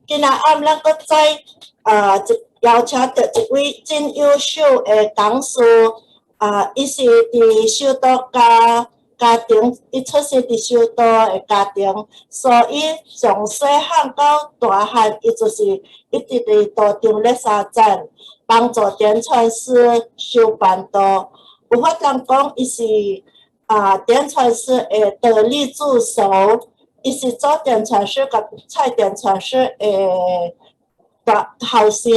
今仔暗咱搁再邀请到一位真优秀的讲师，伊是伫首都家庭，伊出世伫首都的家庭，所以从细汉到大汉，伊就是一直伫道场咧发展，帮助点传师修办道。有法通讲，伊是点传师的得力助手。伊是做点传师甲蔡点传师的后生，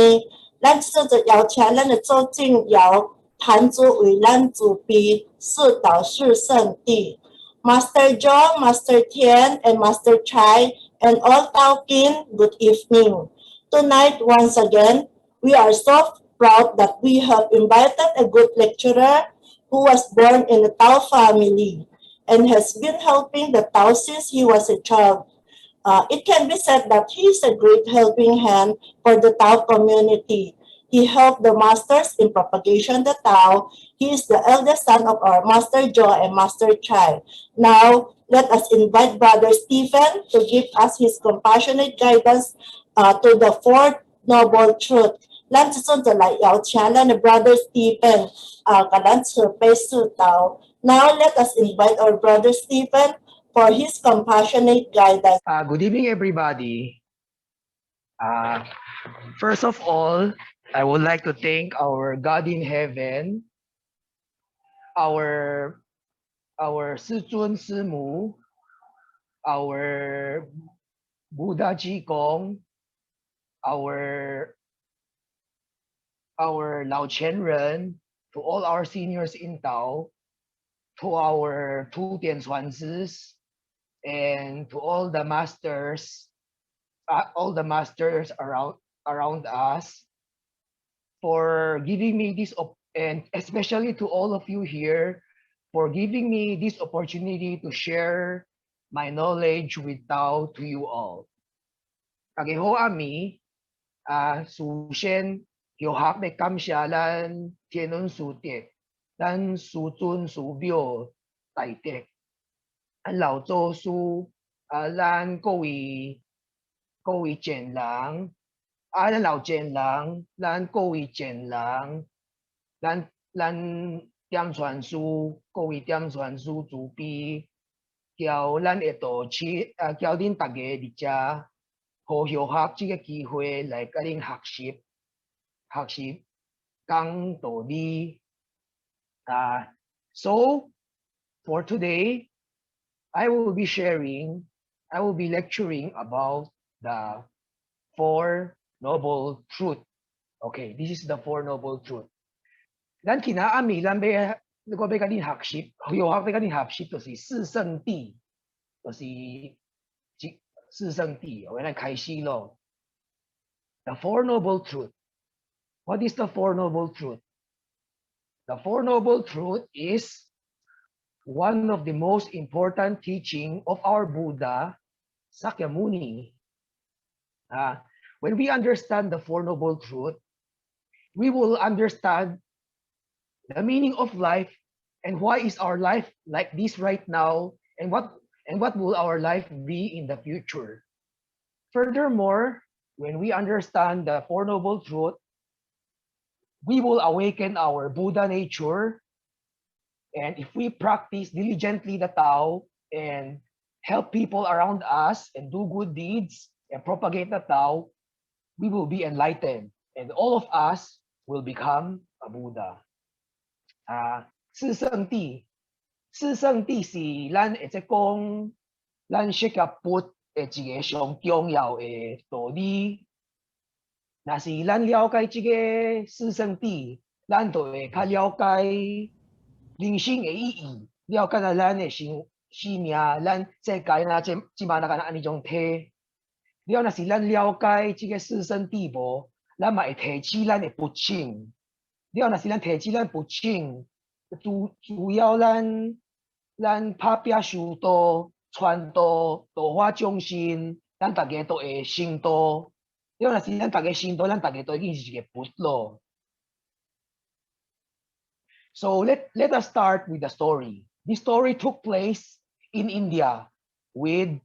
咱即就邀请咱的周静瑶坛主为咱主编四岛四圣地 Master John, Master Tian, and Master Chai, and all Tao Kin, good evening. Tonight, once again, we are so proud that we have invited a good lecturer who was born in a Tao family and has been helping the Tao since he was a child. It can be said that he is a great helping hand for the Tao community. He helped the masters in propagation the Tao. He is the eldest son of our Master Jo and Master Chai. Now, let us invite Brother Stephen to give us his compassionate guidance to the fourth noble truth. 咱即阵就来邀请咱的 Brother Stephen 甲咱慈悲示导。Now let us invite our Brother Stephen for his compassionate guidance. Good evening, everybody. First of all, I would like to thank our God in heaven, our Sizun Simu, our Buddha Ji Gong, our Lao Chen Ren, to all our seniors in Tao, to our Tu Tian Zwanzis, and to all the masters around us, for giving me this and especially to all of you here for giving me this opportunity to share my knowledge with Tao to you all. Kageho ami su shen yo hak me kam xia lan tianun su tie lan su zun su bio tai tie an lao zhou su lan各位简郎咱老简郎咱各位简郎咱点传书各位点传书主编叫咱会道起叫恁大家伫遮好学学这个机会来甲恁学习讲道理So for today I will be lecturing about the Four Noble Truth. Okay, this is the Four Noble Truth. 咱kinaami咱要甲恁学习，要甲恁学习就是四圣谛，就是四圣谛。我咱开始咯。The Four Noble Truth. What is the Four Noble Truth? The Four Noble Truth is one of the most important teaching of our Buddha, Sakyamuni. When we understand the Four Noble Truth, we will understand the meaning of life and why is our life like this right now and what will our life be in the future. Furthermore, when we understand the Four Noble Truth, we will awaken our Buddha nature. And if we practice diligently the Tao and help people around us and do good deeds and propagate the Tao, we will be enlightened and all of us will become a Buddha. 四圣谛是咱会即讲咱释迦佛的一个上重要的道理。若是咱了解这个四圣谛，咱就会较了解人生的意义，了解咱的生命，咱世界呐即马哪安尼种体。了，若是咱了解这个四圣谛无，咱嘛会提起咱的不清。了，若是咱提起咱不清，主要咱拍拼修道、传道、度化众生，咱大家都会成道。了，若是咱大家成道，咱大家都已经是一个佛咯。So let us start with the story. This story took place in India with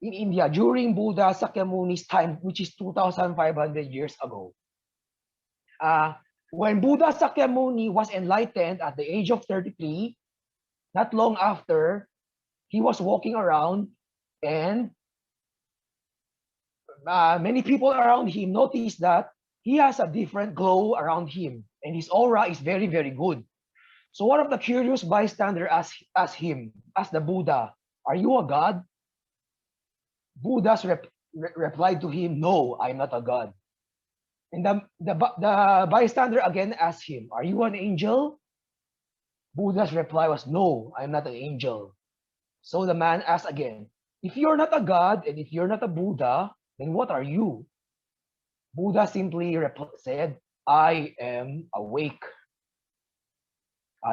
in India during Buddha Sakyamuni's time, which is 2,500 years ago. When Buddha Sakyamuni was enlightened at the age of 33, not long after, he was walking around, and many people around him noticed that he has a different glow around him, and his aura is very, very good. So one of the curious bystander asked the Buddha, "Are you a god?" Buddha replied to him, "No, I'm not a god." And the bystander again asked him, "Are you an angel?" Buddha's reply was, "No, I'm not an angel." So the man asked again, "If you're not a god and if you're not a Buddha, then what are you?" Buddha simply said, "I am awake."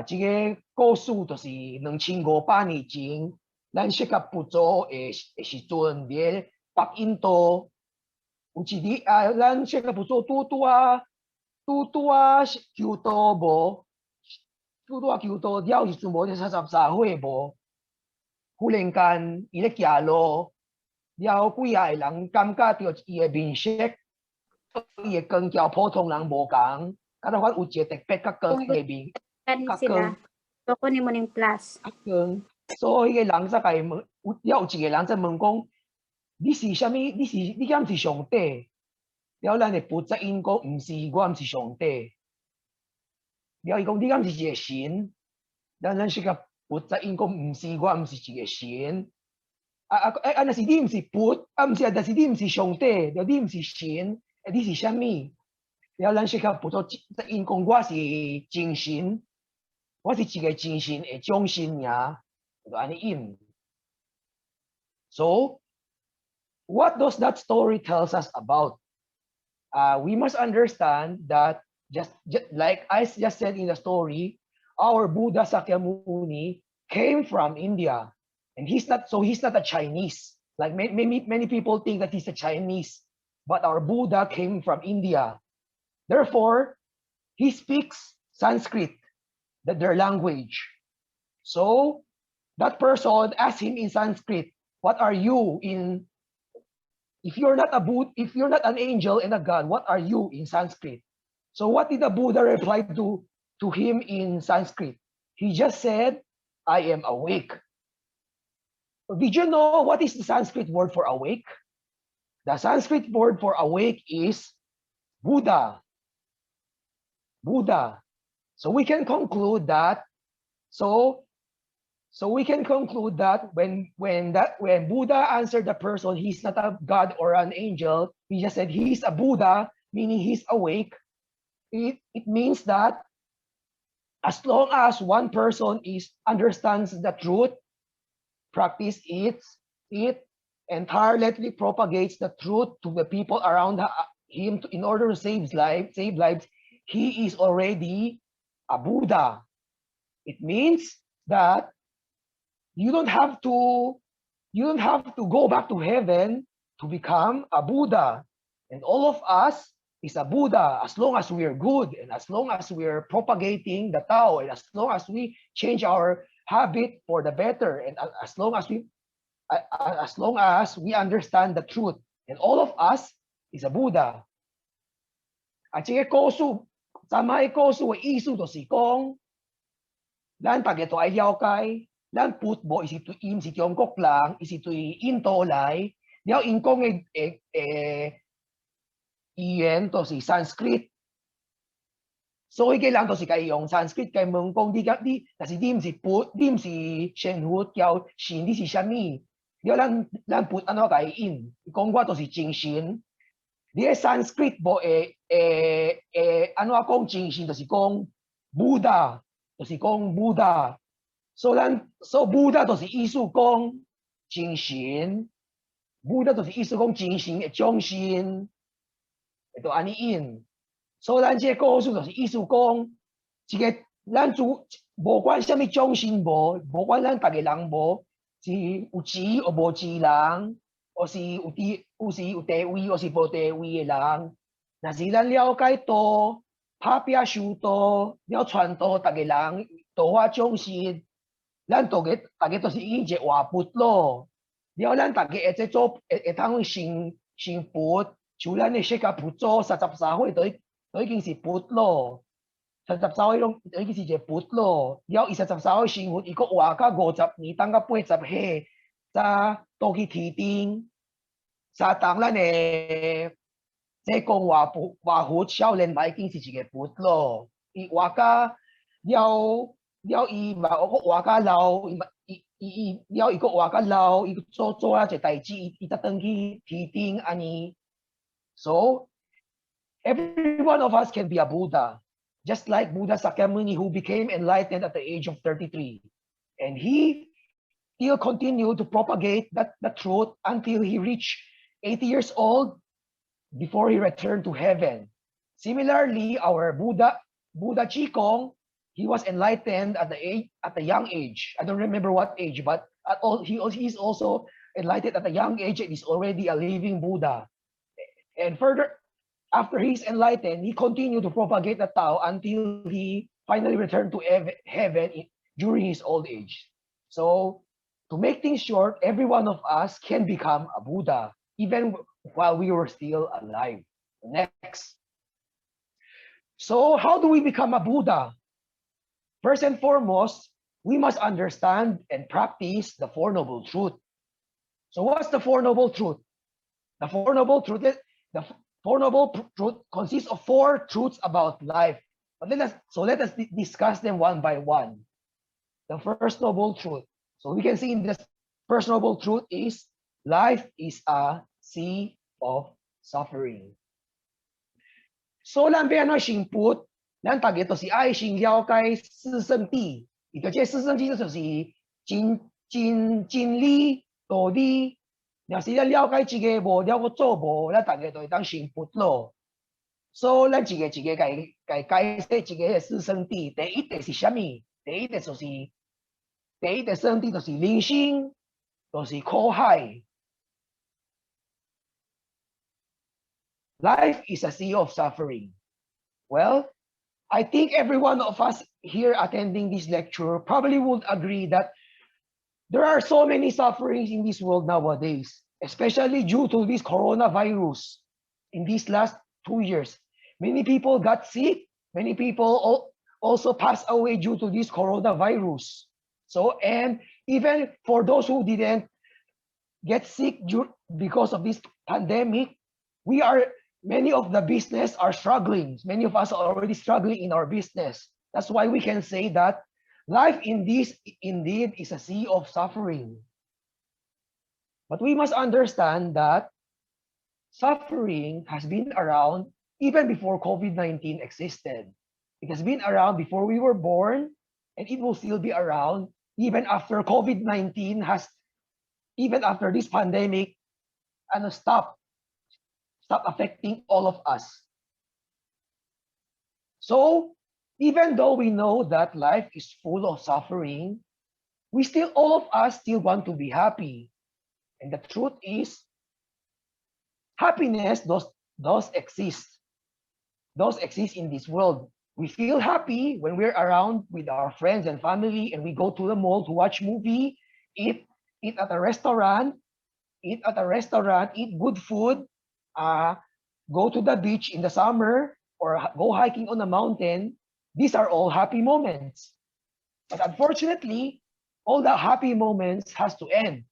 这个故事就是2500年前，咱释迦佛祖的时阵，伫北印度有一日咱释迦佛祖拄求道无，求道了时阵无33岁无，忽然间伊咧行路，了几个人感觉到伊的面色，伊的光交普通人无共，甲到有一个特别较光的面。sila. So, kunin mo ng plus. So, yung lang sa kay, yaw, sige lang sa mengkong,你是什么？你敢是上帝？了，咱会佛在因讲，唔是，我唔是上帝。了，伊讲你敢是一个神？咱是个佛在因讲，唔是，我唔是一个神。那是你唔是佛，唔是，但是你唔是上帝，了你唔是神，你是什么？了，咱是个佛在因讲，我是真神。我是一个真神的众生呀，就安尼印。So, what does that story tells us about? We must understand that just like I just said in the story, our Buddha Sakyamuni came from India, and he's not a Chinese. Like many people think that he's a Chinese, but our Buddha came from India. Therefore, he speaks Sanskrit, their language. So that person asked him in Sanskrit, "What are you in? If you're not an angel and a god, what are you in Sanskrit?" So what did the Buddha reply to him in Sanskrit? He just said, "I am awake." Did you know what is the Sanskrit word for awake? The Sanskrit word for awake is Buddha. Buddha. So we can conclude that. So we can conclude that when Buddha answered the person, he's not a god or an angel. He just said he's a Buddha, meaning he's awake. It means that as long as one person understands the truth, practice it, and tirelessly propagates the truth to the people around him in order to save lives, he is already a Buddha. It means that you don't have to go back to heaven to become a Buddha. And all of us is a Buddha as long as we are good, and as long as we are propagating the Tao, and as long as we change our habit for the better, and as long as we understand the truth, and all of us is a Buddha. At sige kosu, sa may kosu ay isu to si kong, lan pag ito ay yaw kay, lan put bo isitu im si Tiongkok lang, isitu into lay, yaw in kong iyan to si Sanskrit. So kailangan to si kayong Sanskrit kay mong kong di kasi dim si put, dim si shen hut yaw shin di si shami. Yaw lan put ano kay in, kong wa to si Jing Shin. Di Sanskrit bo ano akong Jing Shin to si kong Buddha, to si kong Buddha. So Buddha to si isu kong Jing Shin. Buddha to si isu kong Jing Shin at Jong Shin. Ito ani in. So 咱这故事就是意思讲，一个咱无管什么种姓无管咱大家人无，是有钱或无钱人，或是有地位或是无地位的人，若是咱了解道，拍拼修道，了传道，大家人道化众生，咱大家都是一个活佛咯。了咱大家会做做会通成佛，像咱的释迦佛祖33岁都已經是佛咯，33歲攏已經是一個佛咯。了伊33歲成佛，伊佫活到50年，等到80歲，才倒去天頂，才當咱的這講活佛少年嘛，已經是一個佛咯。伊活到了伊嘛，佫活到老，伊佫活到老，伊做啊一代志，伊才轉去天頂安尼。So every one of us can be a Buddha, just like Buddha Sakyamuni, who became enlightened at the age of 33, and he still continued to propagate the truth until he reached 80 years old before he returned to heaven. Similarly, our Buddha Qigong, he was enlightened at a young age. I don't remember what age, but he is also enlightened at a young age and is already a living Buddha. And further, after he's enlightened, he continued to propagate the Tao until he finally returned to heaven during his old age. So, to make things short, every one of us can become a Buddha, even while we were still alive. Next. So, how do we become a Buddha? First and foremost, we must understand and practice the Four Noble Truths. So, what's the Four Noble Truths? The Four Noble Truths consists of 4 truths about life. But let us discuss them one by one. The first noble truth. So we can see in this first noble truth is life is a sea of suffering. So 咱要安怎成佛？咱大家都是愛先了解四聖諦，伊個這四聖諦就是真理、道理。若是咱了解一個無了個做無，咱大家就會當成佛咯。所以咱一個解釋一個四聖諦。第一個是啥物？第一個聖諦就是人生，就是苦海。Life is a sea of suffering. Well, I think every one of us here attending this lecture probably would agree that there are so many sufferings in this world nowadays, especially due to this coronavirus. In these last 2 years, many people got sick. Many people also passed away due to this coronavirus. So, and even for those who didn't get sick because of this pandemic, many of the business are struggling. Many of us are already struggling in our business. That's why we can say that life indeed is a sea of suffering. But we must understand that suffering has been around even before COVID-19 existed. It has been around before we were born, and it will still be around even after COVID-19 even after this pandemic stop affecting all of us. So, even though we know that life is full of suffering, all of us still want to be happy. And the truth is, happiness does exist. Does exist in this world. We feel happy when we're around with our friends and family, and we go to the mall to watch movie, eat at a restaurant, eat good food, go to the beach in the summer, or go hiking on a mountain. These are all happy moments. But unfortunately, all the happy moments has to end.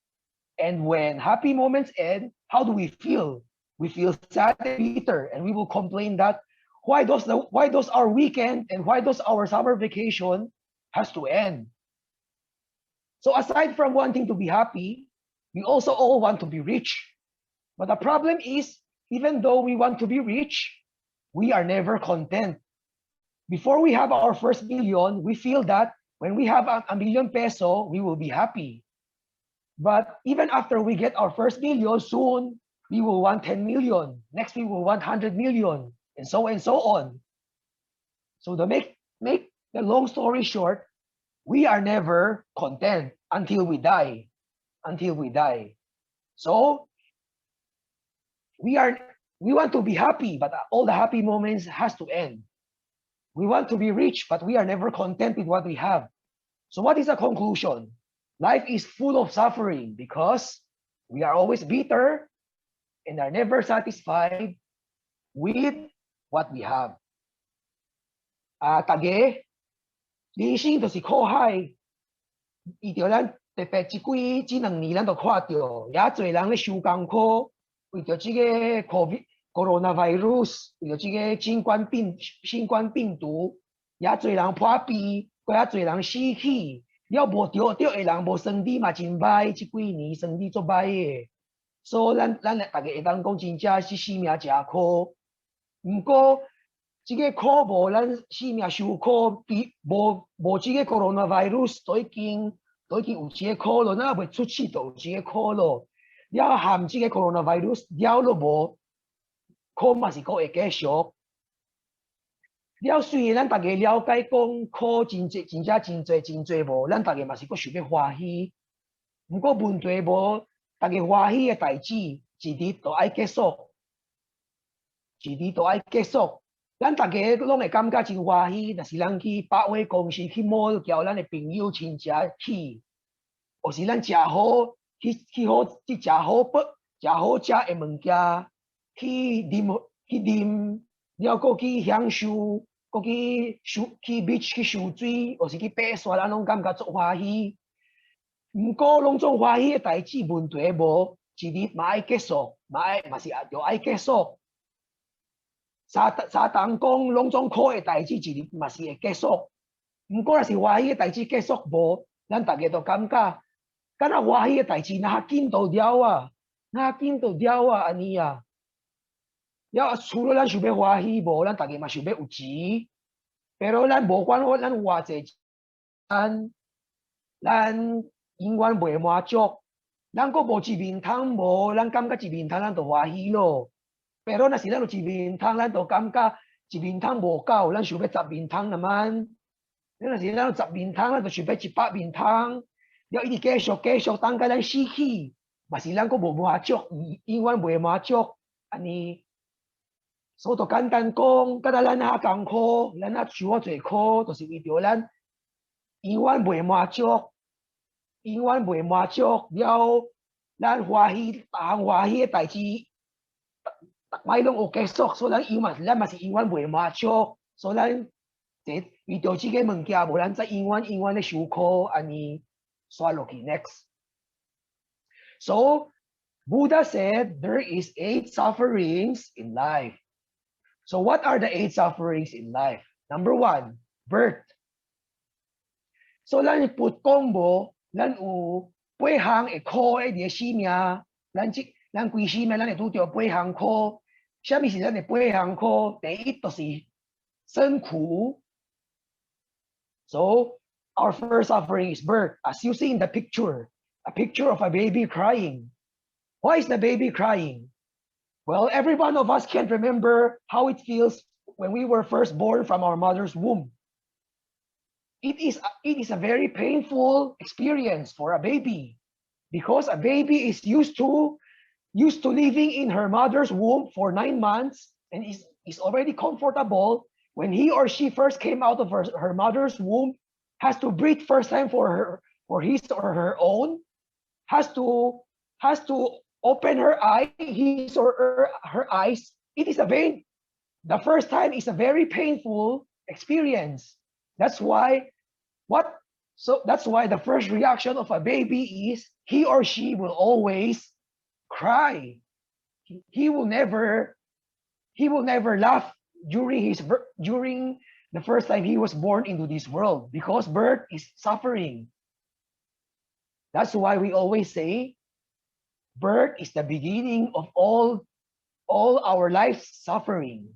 And when happy moments end, how do we feel? We feel sad and bitter, and we will complain that why does our weekend and why does our summer vacation has to end? So aside from wanting to be happy, we also all want to be rich. But the problem is, even though we want to be rich, we are never content. Before we have our first million, we feel that when we have a million peso, we will be happy. But even after we get our first million, soon we will want 10 million. Next, we will want 100 million, and so on. So to make the long story short, we are never content until we die. So we want to be happy, but all the happy moments has to end. We want to be rich, but we are never content with what we have. So what is the conclusion? Life is full of suffering because We are always bitter and are never satisfied with what we have. 大家人生就是苦海，依照咱特别这2年，咱都看到，也多人咧受艰苦，为着这个 coronavirus， 为着这个新冠病毒，也多人破病，也多人死去。了无着的人无身体嘛真歹，这几年身体足歹的，所以咱大家会当讲真正是生命真苦。不过这个苦无咱生命受苦，比无这个 coronavirus 都已经有这个苦了，咱也袂出去都有这个苦了。了含这个 coronavirus 了都无苦嘛是阁会继续。了，虽然咱大家了解讲苦真正真无，咱大家嘛是阁想要欢喜。不过问题无，大家欢喜的代志，一日都爱结束，咱大家拢会感觉真欢喜，但是咱去百货公司去摸叫咱的朋友亲戚去，或是咱食好去食好食的物件，去啉，了阁去享受。过去beach 去受水，或是去爬山，咱拢感觉足欢喜。不过拢总欢喜的代志，问题无，一日嘛爱结束，嘛是要爱结束。三当讲拢总苦的代志，一日嘛是会结束。不过若是欢喜的代志结束无，咱大家都感觉，敢若欢喜的代志哪紧就了啊，安尼啊。了，除了咱想要欢喜无，咱大家嘛想要有钱。pero 咱无管咱偌济，咱永远袂满足。咱阁无一面通无，咱感觉一面通咱就欢喜咯。pero 若是咱有一面通，咱就感觉一面通无够，咱想要10面通啦man。若是咱有10面通，咱就想要100面通。了一直继续，等甲咱死去，嘛是咱阁无满足，永远袂满足，安尼。所以就简单讲，敢若咱遐艰苦，咱遐受遐济苦，就是为着咱永远袂满足，了，咱欢喜，逐项欢喜的代志，逐摆拢有结束，所以咱嘛是永远袂满足，所以咱为着即个物件，无咱再永远咧受苦，安尼刷落去 next。So Buddha said there is 8 sufferings in life. So what are the 8 sufferings in life? Number 1, birth. So 咱佛讲无，咱有8项会苦的伫个生命，咱规生命咱会拄着8项苦。啥物是咱的8项苦？第一就是生苦。So our first suffering is birth, as you see in the picture, a picture of a baby crying. Why is the baby crying? Well, every one of us can remember how it feels when we were first born from our mother's womb. It is a very painful experience for a baby because a baby is used to living in her mother's womb for 9 months and is already comfortable. When he or she first came out of her mother's womb, has to breathe first time for his or her own, has to open her his or her eyes. The first time is a very painful experience. That's why the first reaction of a baby is he or she will always cry. He will never laugh during the first time he was born into this world because birth is suffering. That's why we always say birth is the beginning of all our life's suffering.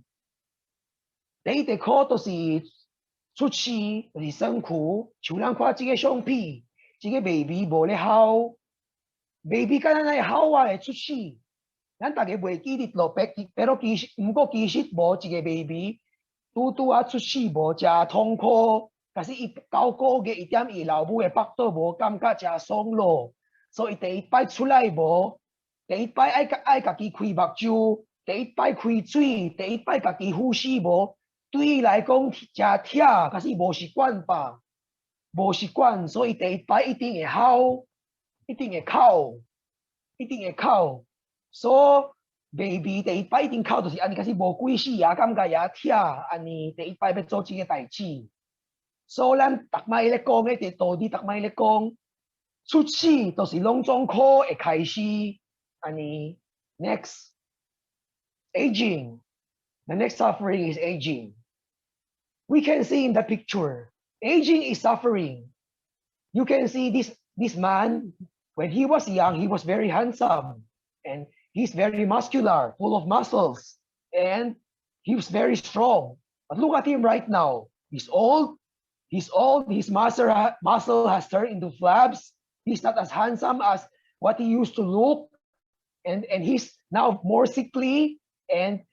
第一个苦就是出世，就是辛苦。像咱看这个相片，这个 baby 无咧哭 ，baby 敢若会哭啊，会出世。咱大家袂记得落白，不过其实无一个 baby 拄啊出世无真痛苦，但是伊9个月伊踮伊老母的腹肚无感觉真爽咯。所以第一摆出来无，第一摆爱家己开目睭，第一摆开水，第一摆家己呼吸无，对伊来讲真忝，可是无习惯吧，无习惯，所以第一摆一定会哭，一定会哭，一定会哭。So baby 第一擺一定哭，就是安尼，可是無幾世啊，感覺也疼，安尼第一擺要做這個代志。所以咱逐擺咧講咧，啲道理逐擺咧講，出世就是攏總苦會開始。安尼 next aging. The next suffering is aging. We can see in the picture, aging is suffering. You can see this man, when he was young, he was very handsome and he's very muscular, full of muscles, and he was very strong. But look at him right now. He's old, his muscle has turned into flabs. He's not as handsome as what he used to look, and he's now more sickly, and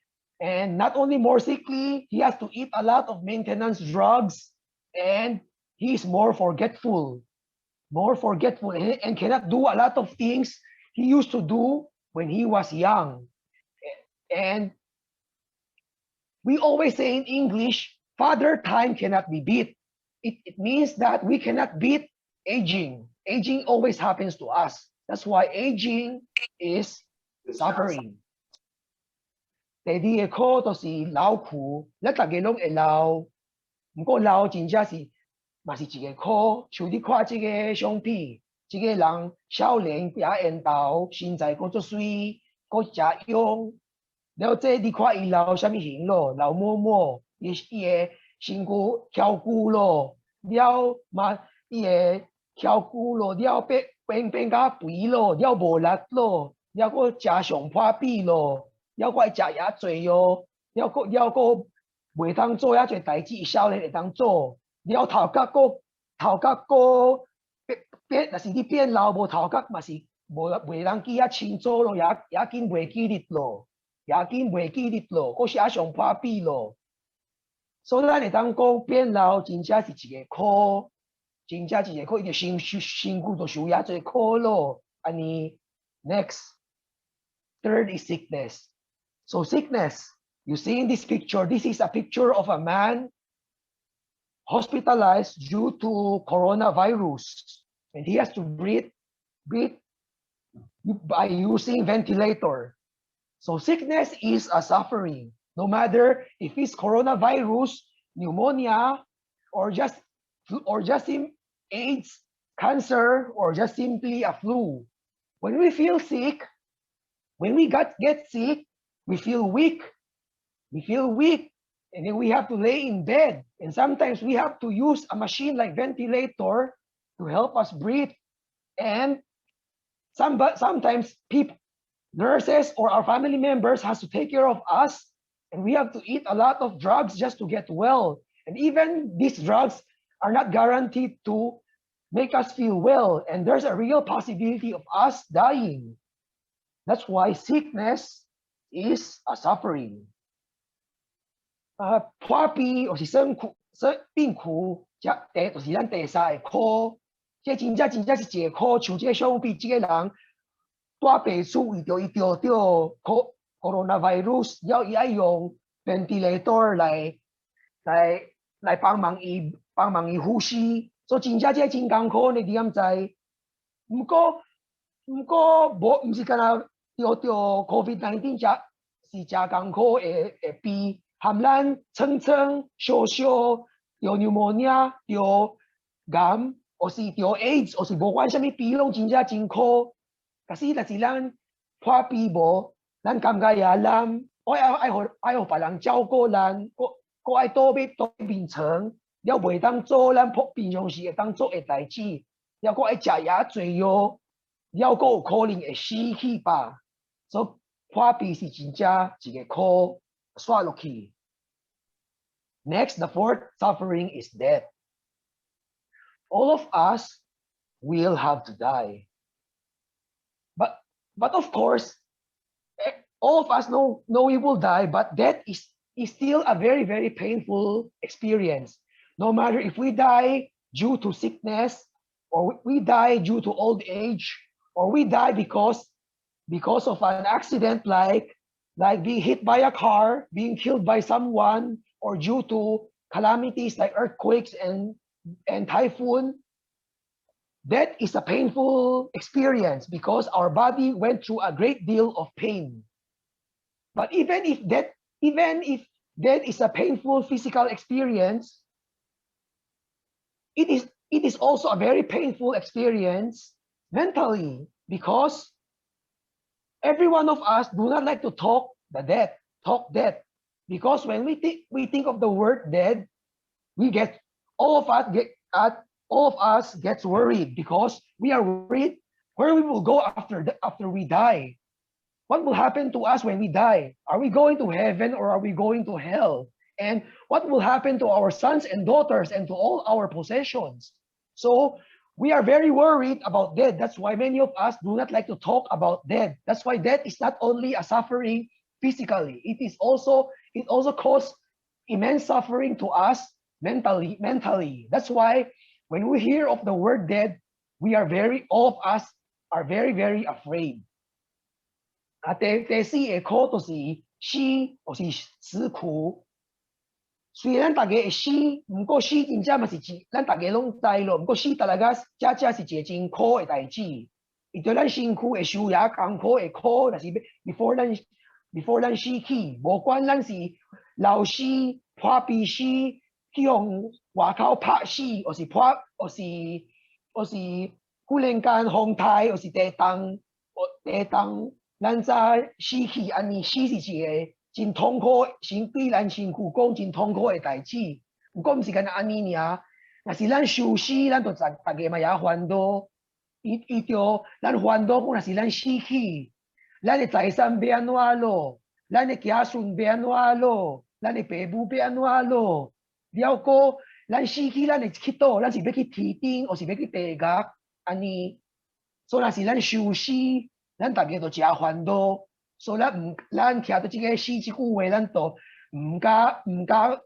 not only more sickly, he has to eat a lot of maintenance drugs, and he's more forgetful and cannot do a lot of things he used to do when he was young. And we always say in English, father time cannot be beat. It means that we cannot beat aging. Aging always happens to us. That's why aging is suffering. 第二個科就是老苦，咱大家攏會老，不過老真正是嘛是一個科。像你看這個相片，這個人少年也緣投，身材佫足水，佫誠勇。了這你看伊老什麼型咯？老摸摸，伊個身軀翹骨咯，了嘛伊個翹骨咯，了變甲肥咯，了無力咯，了佫誠上破臂咯。了佫會食遐濟哦，了佫袂當做遐濟代志，少年會當做。了頭殼佫變，若是你變老無頭殼，嘛是袂當記遐清楚咯，也緊袂記得咯，佫是遐上破臂咯。所以咱會當講變老真正是一個苦，伊就身軀就受遐濟苦咯。安尼 next third is sickness. So sickness, you see in this picture, this is a picture of a man hospitalized due to coronavirus, and he has to breathe by using ventilator. So sickness is a suffering, no matter if it's coronavirus, pneumonia, or just AIDS, cancer, or just simply a flu. When we feel sick, when we get sick, we feel weak, and then we have to lay in bed. And sometimes we have to use a machine like ventilator to help us breathe. And sometimes people, nurses or our family members has to take care of us, and we have to eat a lot of drugs just to get well. And even these drugs are not guaranteed to make us feel well. And there's a real possibility of us dying. That's why sickness is a suffering. 破病或是病苦，就是咱第三個苦。這真正是一個苦，像這個相片，這個人大病處為着伊得到 coronavirus，要伊愛用 ventilator 來幫忙伊呼吸，所以真正這真艱苦呢，你敢知？不過唔是干那得到 COVID-19 是真艱苦嘅病。含咱蹭燒得 pneumonia 得癌，或是得 AIDS， 或是無管什麼病攏真正真苦。可是若是咱破病無，咱感覺也難，愛互別人照顧咱，佫愛倒眠床，了袂當做咱平常時會當做嘅代志，了佫愛食遐濟藥，了佫有可能會死去吧。所以破病是真正一個苦。刷落去。Next, the fourth suffering is death. All of us will have to die. But of course, all of us know we will die, but death is still a very, very painful experience. No matter if we die due to sickness, or we die due to old age, or we die because of an accident like being hit by a car, being killed by someone, or due to calamities like earthquakes and typhoon. Death is a painful experience because our body went through a great deal of pain. But even if death is a painful physical experience, it is also a very painful experience mentally, because every one of us do not like to talk death, because when we think of the word dead, we get all of us gets worried, because we are worried where we will go after we die. What will happen to us when we die? Are we going to heaven or are we going to hell? And what will happen to our sons and daughters and to all our possessions? So we are very worried about death. That's why many of us do not like to talk about death. That's why death is not only a suffering physically, it also causes immense suffering to us mentally. That's why when we hear of the word death, all of us are very, very afraid. 第四个苦就是死，或是死苦。虽然大家会死，不过死真正嘛是咱大家拢知咯。不过死大家这是一个真苦的代志，伊对咱身躯会受也艰苦会苦，但是 before 咱死去，无管咱是老死、破鼻死、去用外口拍死，或是忽然间风台，或是地动。咱早死去，安尼死是一个真痛苦，对咱身躯讲真痛苦的代志。不过毋是干那安尼尔，若是咱受死，咱就大家嘛也烦恼。伊着咱烦恼，若是咱死去，咱的财产要安怎咯？咱的子孙要安怎咯？咱的爸母要安怎咯？了个咱死去，咱会去倒？咱是要去天顶，或是要去地狱？安尼，所以若是咱受死。咱大家都真烦恼，所以咱听到这个死这句话，咱都唔敢讲，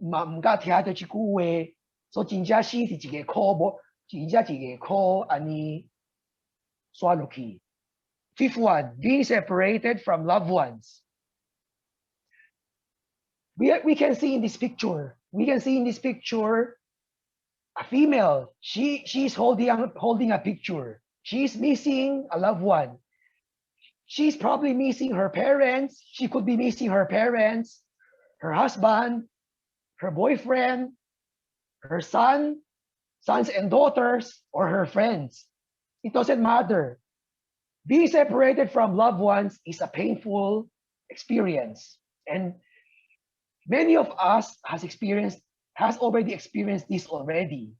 嘛唔敢听到这句话，所以真正死是一个苦，无真正一个苦，安尼刷落去。Fifth one, being separated from loved ones. We can see in this picture. A female. She's holding a picture. She's missing a loved one. She's probably missing her parents. She could be missing her parents, her husband, her boyfriend, her sons and daughters, or her friends. It doesn't matter. Being separated from loved ones is a painful experience. And many of us has already experienced this already.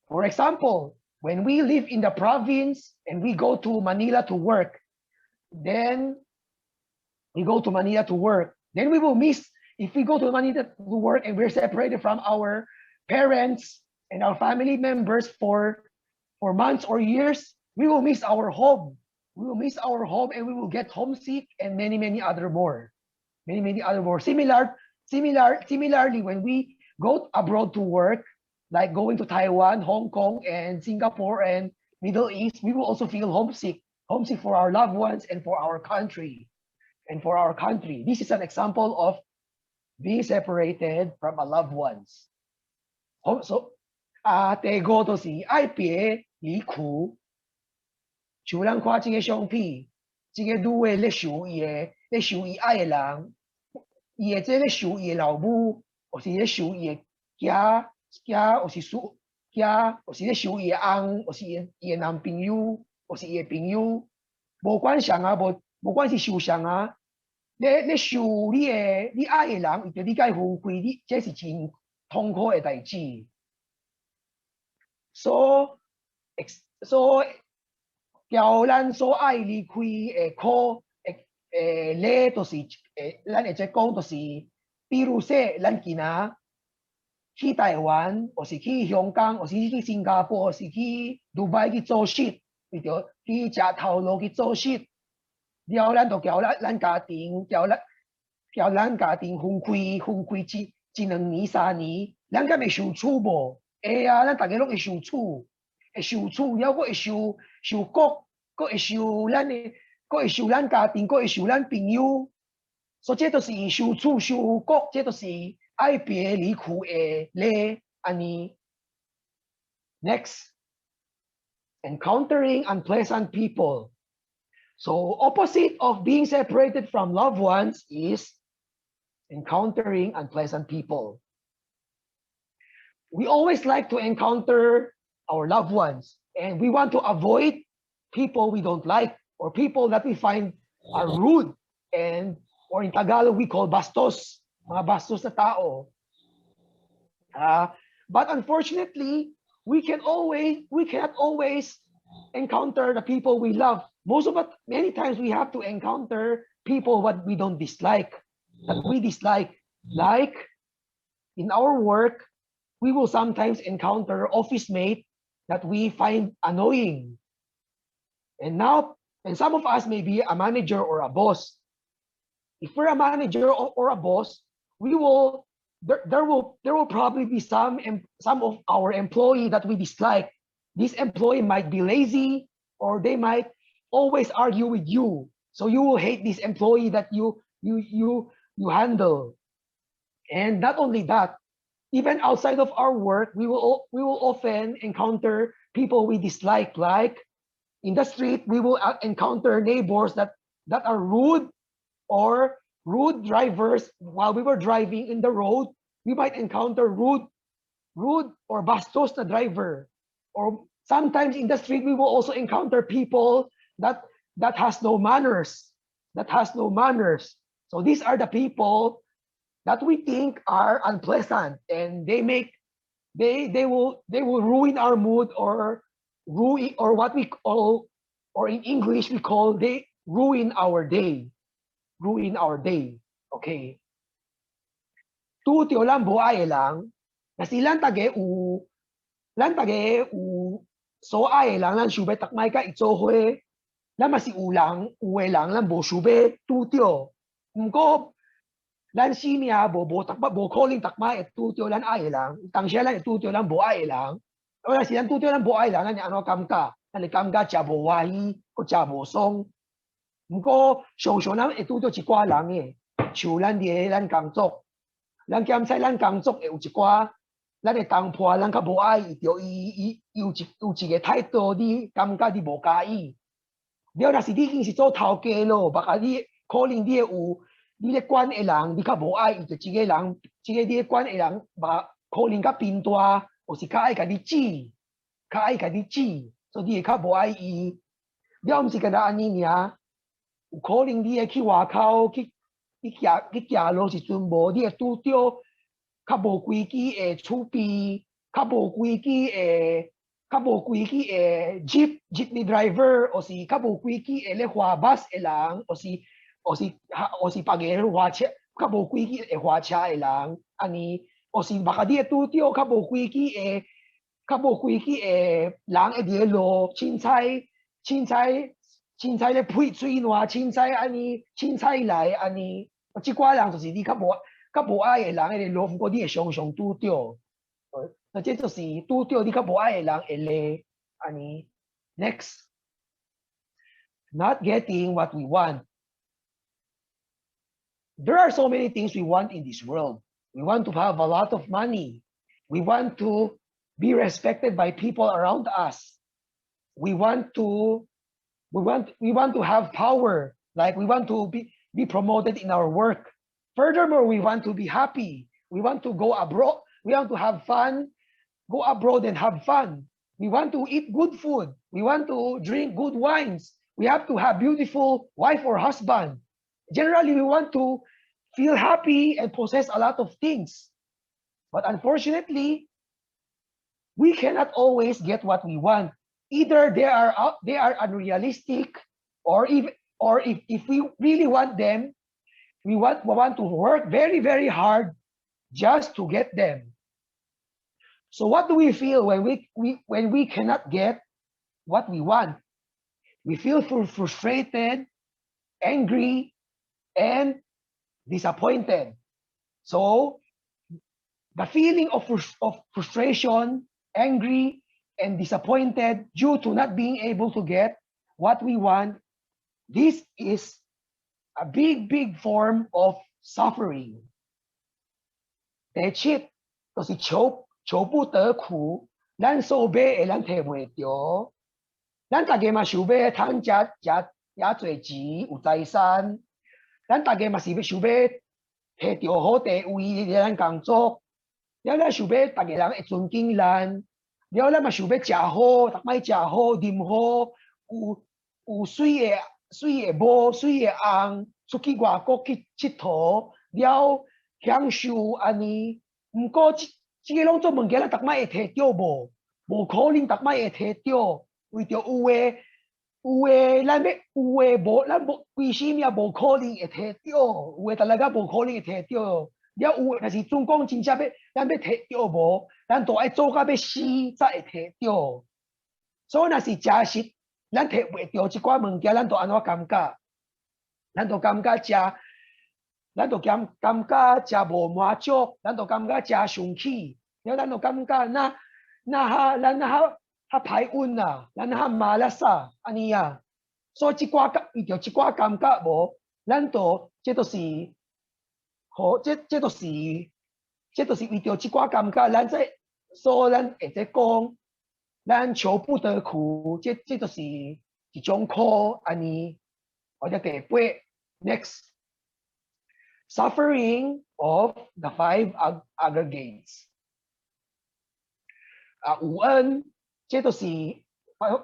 For example, when we live in the province and we go to Manila to work, then we will miss, if we go to Manila to work and we're separated from our parents and our family members for months or years, we will miss our home. And we will get homesick and many other more. Similarly, when we go abroad to work, like going to Taiwan, Hong Kong, and Singapore, and Middle East, we will also feel homesick for our loved ones and for our country. This is an example of being separated from our loved ones. So, 第五就是爱别离去。像咱看这个相片，这个女的咧受伊爱的人，伊的这咧受伊的老母，或是咧受伊的或是咧受伊的翁，或是伊的男朋友，或是伊的朋友，无管谁啊，无管是受谁啊，咧受你爱的人，伊对你甲伊分开，这是真痛苦的代志。So 叫咱所爱离开的苦，咧就是咱会再讲，就是比如说咱今仔去台湾，或是去香港，或是去新加坡，或是去杜拜去做事，为着去食头路去做事，了咱就叫咱家庭，叫咱家庭分开一两年3年，咱敢会受处无？会啊，咱大家拢会受处，了佫会受国，佫会受咱家庭，佫会受咱朋友，所以这都是受处受国，这都是爱别离去的咧，安尼。Next, encountering unpleasant people. So opposite of being separated from loved ones is encountering unpleasant people. We always like to encounter our loved ones, and we want to avoid people we don't like or people that we find are rude, and or in Tagalog we call bastos, mga bastos na tao. But unfortunately, we cannot always encounter the people we love. Many times we have to encounter people what we don't dislike, that we dislike. Like in our work, we will sometimes encounter office mate that we find annoying. And some of us may be a manager or a boss. If we're a manager or a boss, there will probably be some of our employee that we dislike. This employee might be lazy, or they might always argue with you. So you will hate this employee that you handle. And not only that, even outside of our work, we will often encounter people we dislike. Like in the street, we will encounter neighbors that are rude, or rude drivers. While we were driving in the road, we might encounter rude or bastos na driver. Or sometimes in the street, we will also encounter people that has no manners. So these are the people that we think are unpleasant, and they will ruin our mood, or what we call, or in English we call, they ruin our day. Okay. Tu tio lang buay lang, na silang tage u so ay lang lan shube takmay ka itsohwe, la masi ulang uwe lang bo shube tu tio. Mko lan simia bo takba bo calling takmay et tu tio lan ay lang, tang siya lang tu tio lang buay lang. Wala silang tu tio lang buay lang ni ano kamka, ni kamka chabo wahi o chabo song. Mko show lang tu tio chikwa lang chu lan die lan kang chok. Lan kiam sai lan kang chok u chikwa. Lan tang phua lan ka buay itio u chige tai to di kamka di bokai. Dio na si diking si cho tao ke lo, baka di calling die di le kwan elang di ka buay ito chige di kwan elang ba calling ka pintua o si kai ka di chi. So di ka buay dio si kada ani niya calling di ki wa kao ki kya lo si chumbo di tu tio ka bo kui ki chupi ka bo kui ki jeepney driver o si ka bo kui ki le hua bus elang o si pagero hua cha ka bo kui ki hua cha elang ani o si baka di tu tio ka bo kui ki lang di lo chin chai le pui chui noa chin chai lai ani chi kwa lang so si di ka bo ai lang e lo ko di shong tu tio. 那这就是拄到你较无爱的人会咧，安尼。Next, not getting what we want. There are so many things we want in this world. We want to have a lot of money. We want to be respected by people around us. We want to have power. Like we want to be promoted in our work. Furthermore, we want to be happy. We want to go abroad. We want to have fun. Go abroad and have fun. We want to eat good food. We want to drink good wines. We have to have beautiful wife or husband. Generally, we want to feel happy and possess a lot of things. But unfortunately, we cannot always get what we want. Either they are unrealistic, or if we really want them, we want to work very, very hard just to get them. So what do we feel when we cannot get what we want? We feel frustrated, angry, and disappointed. So the feeling of frustration, angry, and disappointed due to not being able to get what we want, this is a big form of suffering. 第七就是求不得苦，咱所买的咱摕袂着，咱大家嘛想要通食侪钱有财产，咱大家嘛是想要摕着好地位咧咱工作，了咱想要大家人会尊敬咱，了咱嘛想要食好，逐摆食好啉好，有水的某水的翁，出去外国去佚佗，了享受安尼。毋过即个拢做物件，咱逐摆会摕着无？无可能逐摆会摕着，为着有诶，咱要有诶无，咱无为什么无可能会摕着？有诶，逐个个无可能会摕着。了有诶，若是总讲真正要咱要摕着无，咱都爱做到要死才会摕着。所以若是假实咱摕袂着即寡物件，咱都安怎感觉？咱都感觉咱都感觉食无满足，咱都感觉食生气，了咱都感觉咱较歹运啊，咱较麻辣啥安尼啊。所以为着即寡感觉无，咱都这都是好，这都是为着即寡感觉，所以咱会在讲，咱求不得苦，这都是一种苦安尼。或者第八 ，next suffering of the five aggregates。有恩，这都是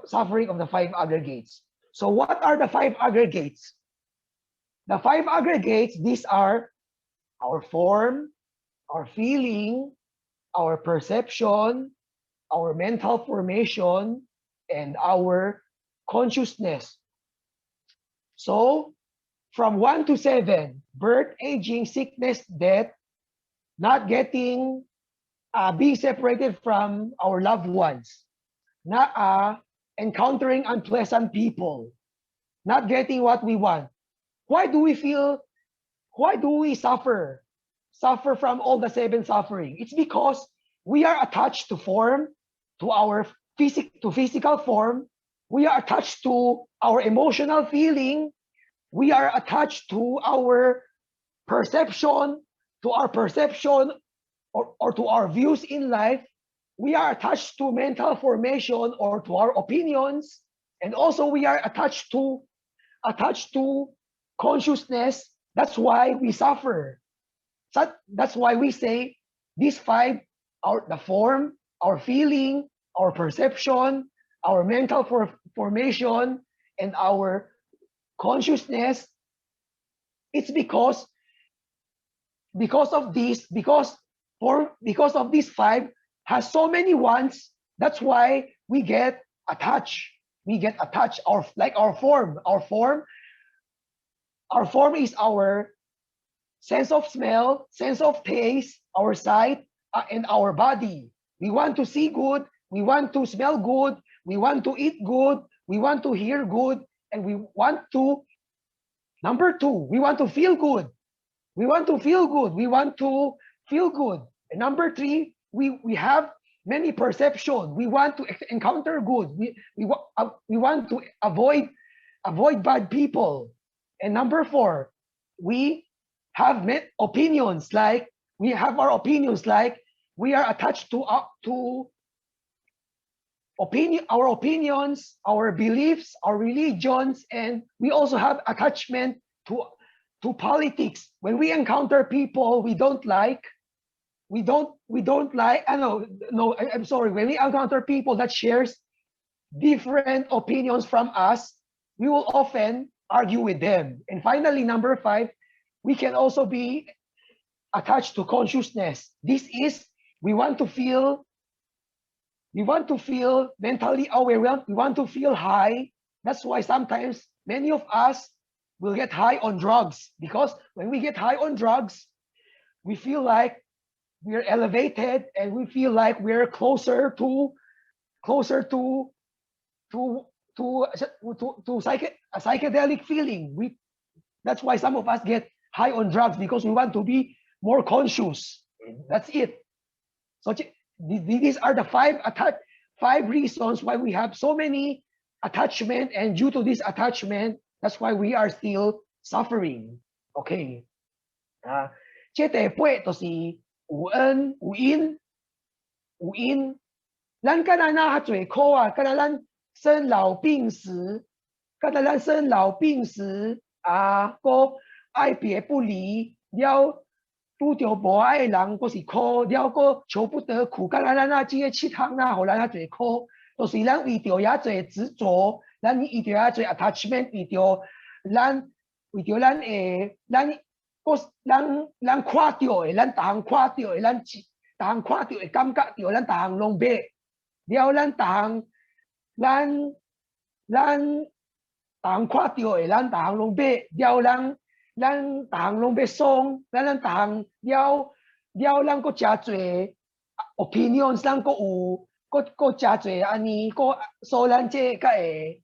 suffering of the five aggregates. So what are the five aggregates? The five aggregates, these are our form, our feeling, our perception, our mental formation, and our consciousness. So from 1 to 7, birth, aging, sickness, death, not getting, being separated from our loved ones, not encountering unpleasant people, not getting what we want. Why do we suffer from all the 7 suffering? It's because we are attached to form, to our physical form. We are attached to our emotional feeling. We are attached to our perception, or to our views in life. We are attached to mental formation or to our opinions. And also we are attached to consciousness. That's why we suffer. That's why we say these 5 are the form, our feeling, our perception, our mental formation, and our consciousness. It's because of these 5 has so many ones. That's why we get attached. Our form. Our form is our sense of smell, sense of taste, our sight, and our body. We want to see good, we want to smell good, we want to eat good, we want to hear good, and we want to, number 2, we want to feel good. We want to feel good. And number 3, we have many perception. We want to encounter good. We want to avoid bad people. And number 4, we have opinions, like we are attached to our opinions, our beliefs, our religions, and we also have attachment to politics. When we encounter people we don't like, when we encounter people that shares different opinions from us, we will often argue with them. And finally, number 5, we can also be attached to consciousness. This is, we want to feel mentally aware, we want to feel high. That's why sometimes many of us will get high on drugs, because when we get high on drugs, we feel like we're elevated and we feel like we're closer to a psychedelic feeling. That's why some of us get high on drugs, because we want to be more conscious. That's it. So these are the 5 reasons why we have so many attachment, and due to this attachment, that's why we are still suffering. Okay. 这第8就是有恩有因，咱干那哈最苦啊，干那咱生老病死，干那咱生老病死啊，个爱别不离，了拄着无爱的人，个是苦，了个求不得苦，干那咱那这个七项那，互咱哈最苦，就是咱为着遐最执着，咱为着遐最 attachment， 为着咱诶，咱看到诶，咱逐项看到诶，咱逐项看到诶感觉到，咱逐项拢买。了，咱逐项，咱逐项看到诶，咱逐项拢买。了，咱逐项拢要爽，咱逐项咱搁诚侪 opinions， 咱搁有，搁诚侪安尼，搁所以咱这甲会，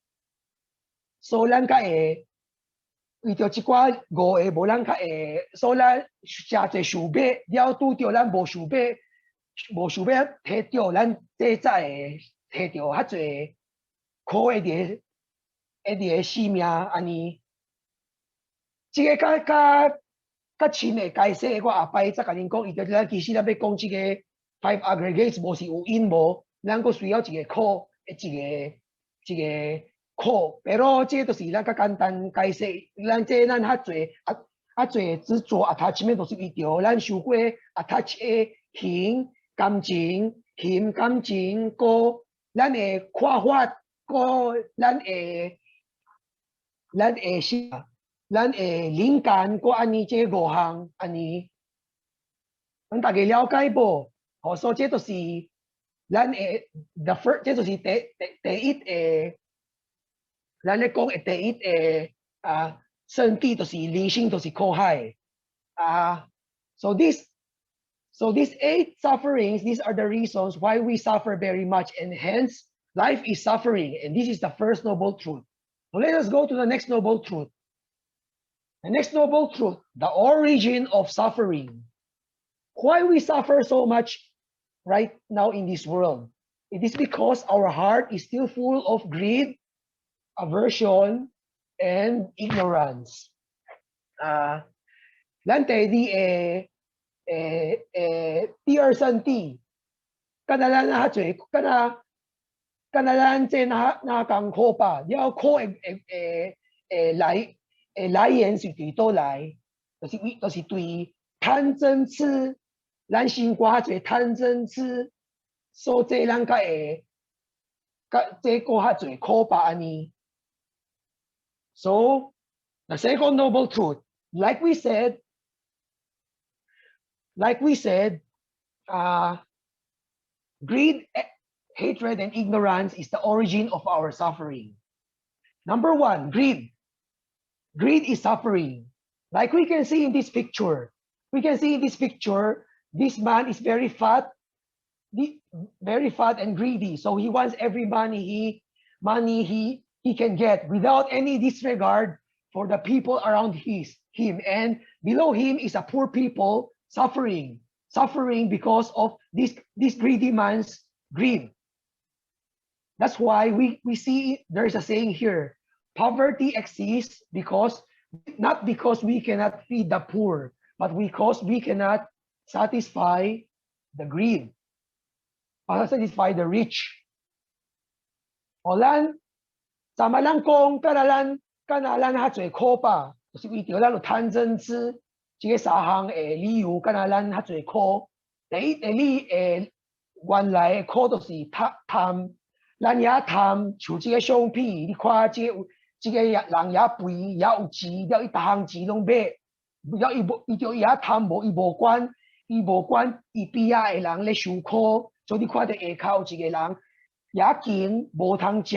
所以咱甲会为着一寡误会，无咱较会，所以咱诚侪想买，了拄着咱无想买。无想要摕到，咱这才会摕到遐侪苦一个生命安尼。这个较深的解释，我后摆再甲恁讲。伊就咱其实咱要讲这个 five aggregates， 无是有因无，咱佫需要一个苦，一个苦。pero 这就是咱较简单解释，咱遐侪执着 attachment， 就是为着咱受过 attach 的形。感情、感情，个咱的看法，个咱的咱的灵感，个安尼这五项安尼，咱大家了解无？好，所以这就是咱的 the first， 这就是第一个，咱咧讲的第一个圣地，就是灵性，就是苦海So these 8 sufferings, these are the reasons why we suffer very much, and hence life is suffering. And this is the first noble truth. So let us go to the next noble truth. The next noble truth, the origin of suffering. Why we suffer so much right now in this world? It is because our heart is still full of greed, aversion, and ignorance.第二圣地，敢若咱较侪，敢若咱这那艰苦吧，了苦来源是伫倒来，就是对贪嗔痴，咱心肝较侪贪嗔痴，所以咱较会，这个较侪苦吧安尼。So the second noble truth, like we said, greed, hatred, and ignorance is the origin of our suffering. Number one, greed. Greed is suffering. Like we can see in this picture. This man is very fat and greedy. So he wants every money he can get without any disregard for the people around him. And below him is a poor people suffering because of this greedy man's greed. That's why we see there's a saying here, poverty exists not because we cannot feed the poor, but because we cannot satisfy the greed, satisfy the rich. Olan, sama lang kung kanalan ha最苦吧，就是为着咱有贪嗔痴。这个三项的理由，敢若咱较侪苦。第一原来的苦就是贪，咱也贪，像这个相片，你看这个人也肥，也有钱，了伊逐项钱拢买，了伊就也贪无，伊无管伊边仔的人咧受苦，所以你看到下骹有一个人也穷，无通食，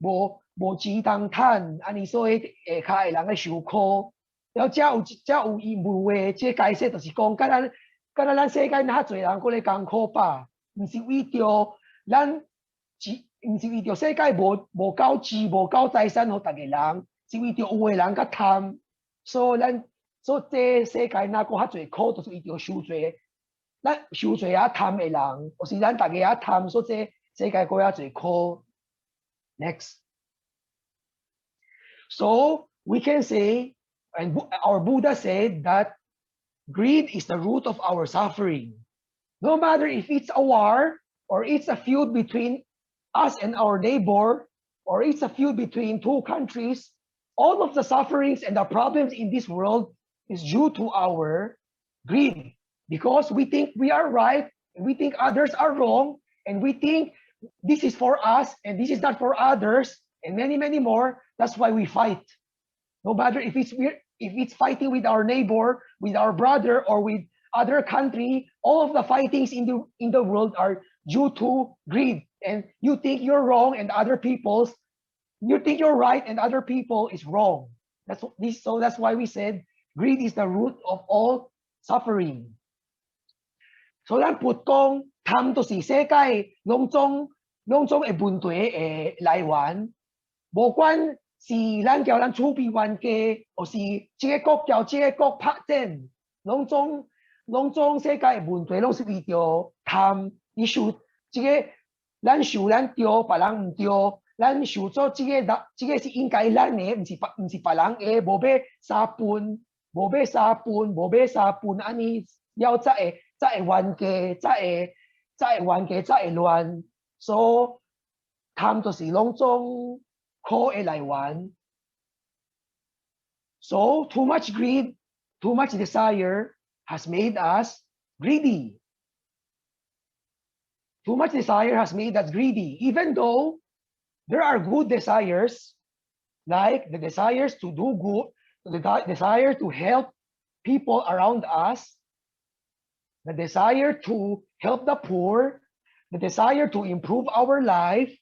无钱通趁，安尼所以下骹的人咧受苦。了，才有伊问话，这解释就是讲，敢若咱世界较侪人搁咧艰苦吧，毋是为着世界无够钱、无够财产，互逐个人，是为着有诶人较贪，所以这世界哪搁较侪苦，就是为着咱受罪也贪诶人，或是咱逐个也贪，所以这世界搁较侪苦。Next, so we can say. And our Buddha said that greed is the root of our suffering. No matter if it's a war or it's a feud between us and our neighbor, or it's a feud between two countries, all of the sufferings and the problems in this world is due to our greed, because we think we are right and we think others are wrong, and we think this is for us and this is not for others, and many, many more. That's why we fight. No matter if it's fighting with our neighbor, with our brother, or with other country, all of the fightings in the world are due to greed. And you think you're wrong and you think you're right and other people is wrong. So that's why we said greed is the root of all suffering. So 咱佛講貪就是世界攏總會問題嘅來源，無管是咱叫咱儲備原價，或是這個國叫這個國發展，攏總世界嘅問題攏是為着貪，你受這個咱受咱對，別人唔對，咱受咗這個是應該咱嘅，唔是別人嘅，無要三分，安尼了才會冤家，才會亂。所以貪就是攏總苦嘅來源。So too much greed, too much desire has made us greedy. Too much desire has made us greedy, even though there are good desires, like the desires to do good, the desire to help people around us, the desire to help the poor, the desire to improve our life,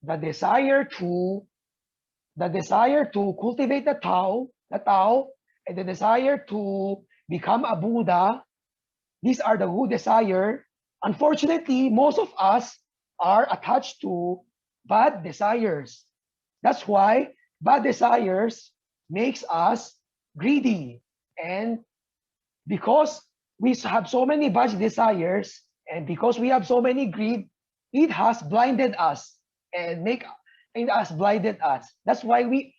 the desire to cultivate the Tao, and the desire to become a Buddha. These are the good desire. Unfortunately, most of us are attached to bad desires. That's why bad desires makes us greedy. And because we have so many bad desires, and because we have so many greed, it has blinded us and blinded us. That's why we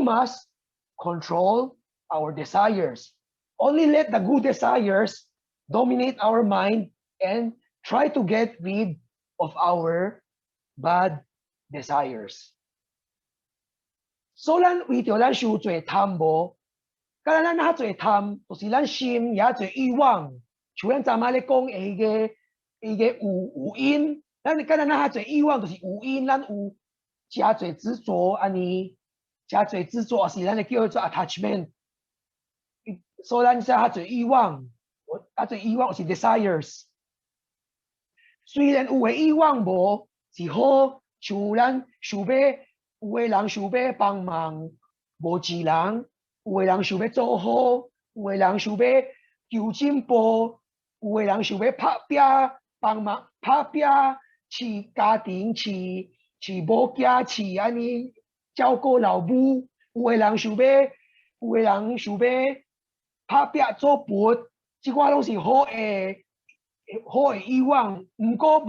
must control our desires. Only let the good desires dominate our mind and try to get rid of our bad desires. So 咱為着咱受罪貪無，假如咱遐濟貪，就是咱心也濟欲望。像咱昨晚咧講嘅有因，咱假如咱遐濟欲望，就是有因，咱有誠濟執着安尼，誠濟執着，是咱咧叫做 attachment。所以咱遐濟欲望，是 desires。雖然有嘅欲望無是好，像咱想要。有的人想要幫忙無錢人，有的人想要做好，有的人想要求進步，有的人想要拍拼幫忙拍拼飼家庭飼某囝飼安尼照顧老母，有的人想要拍拼做佛，這個攏是好的欲望。毋過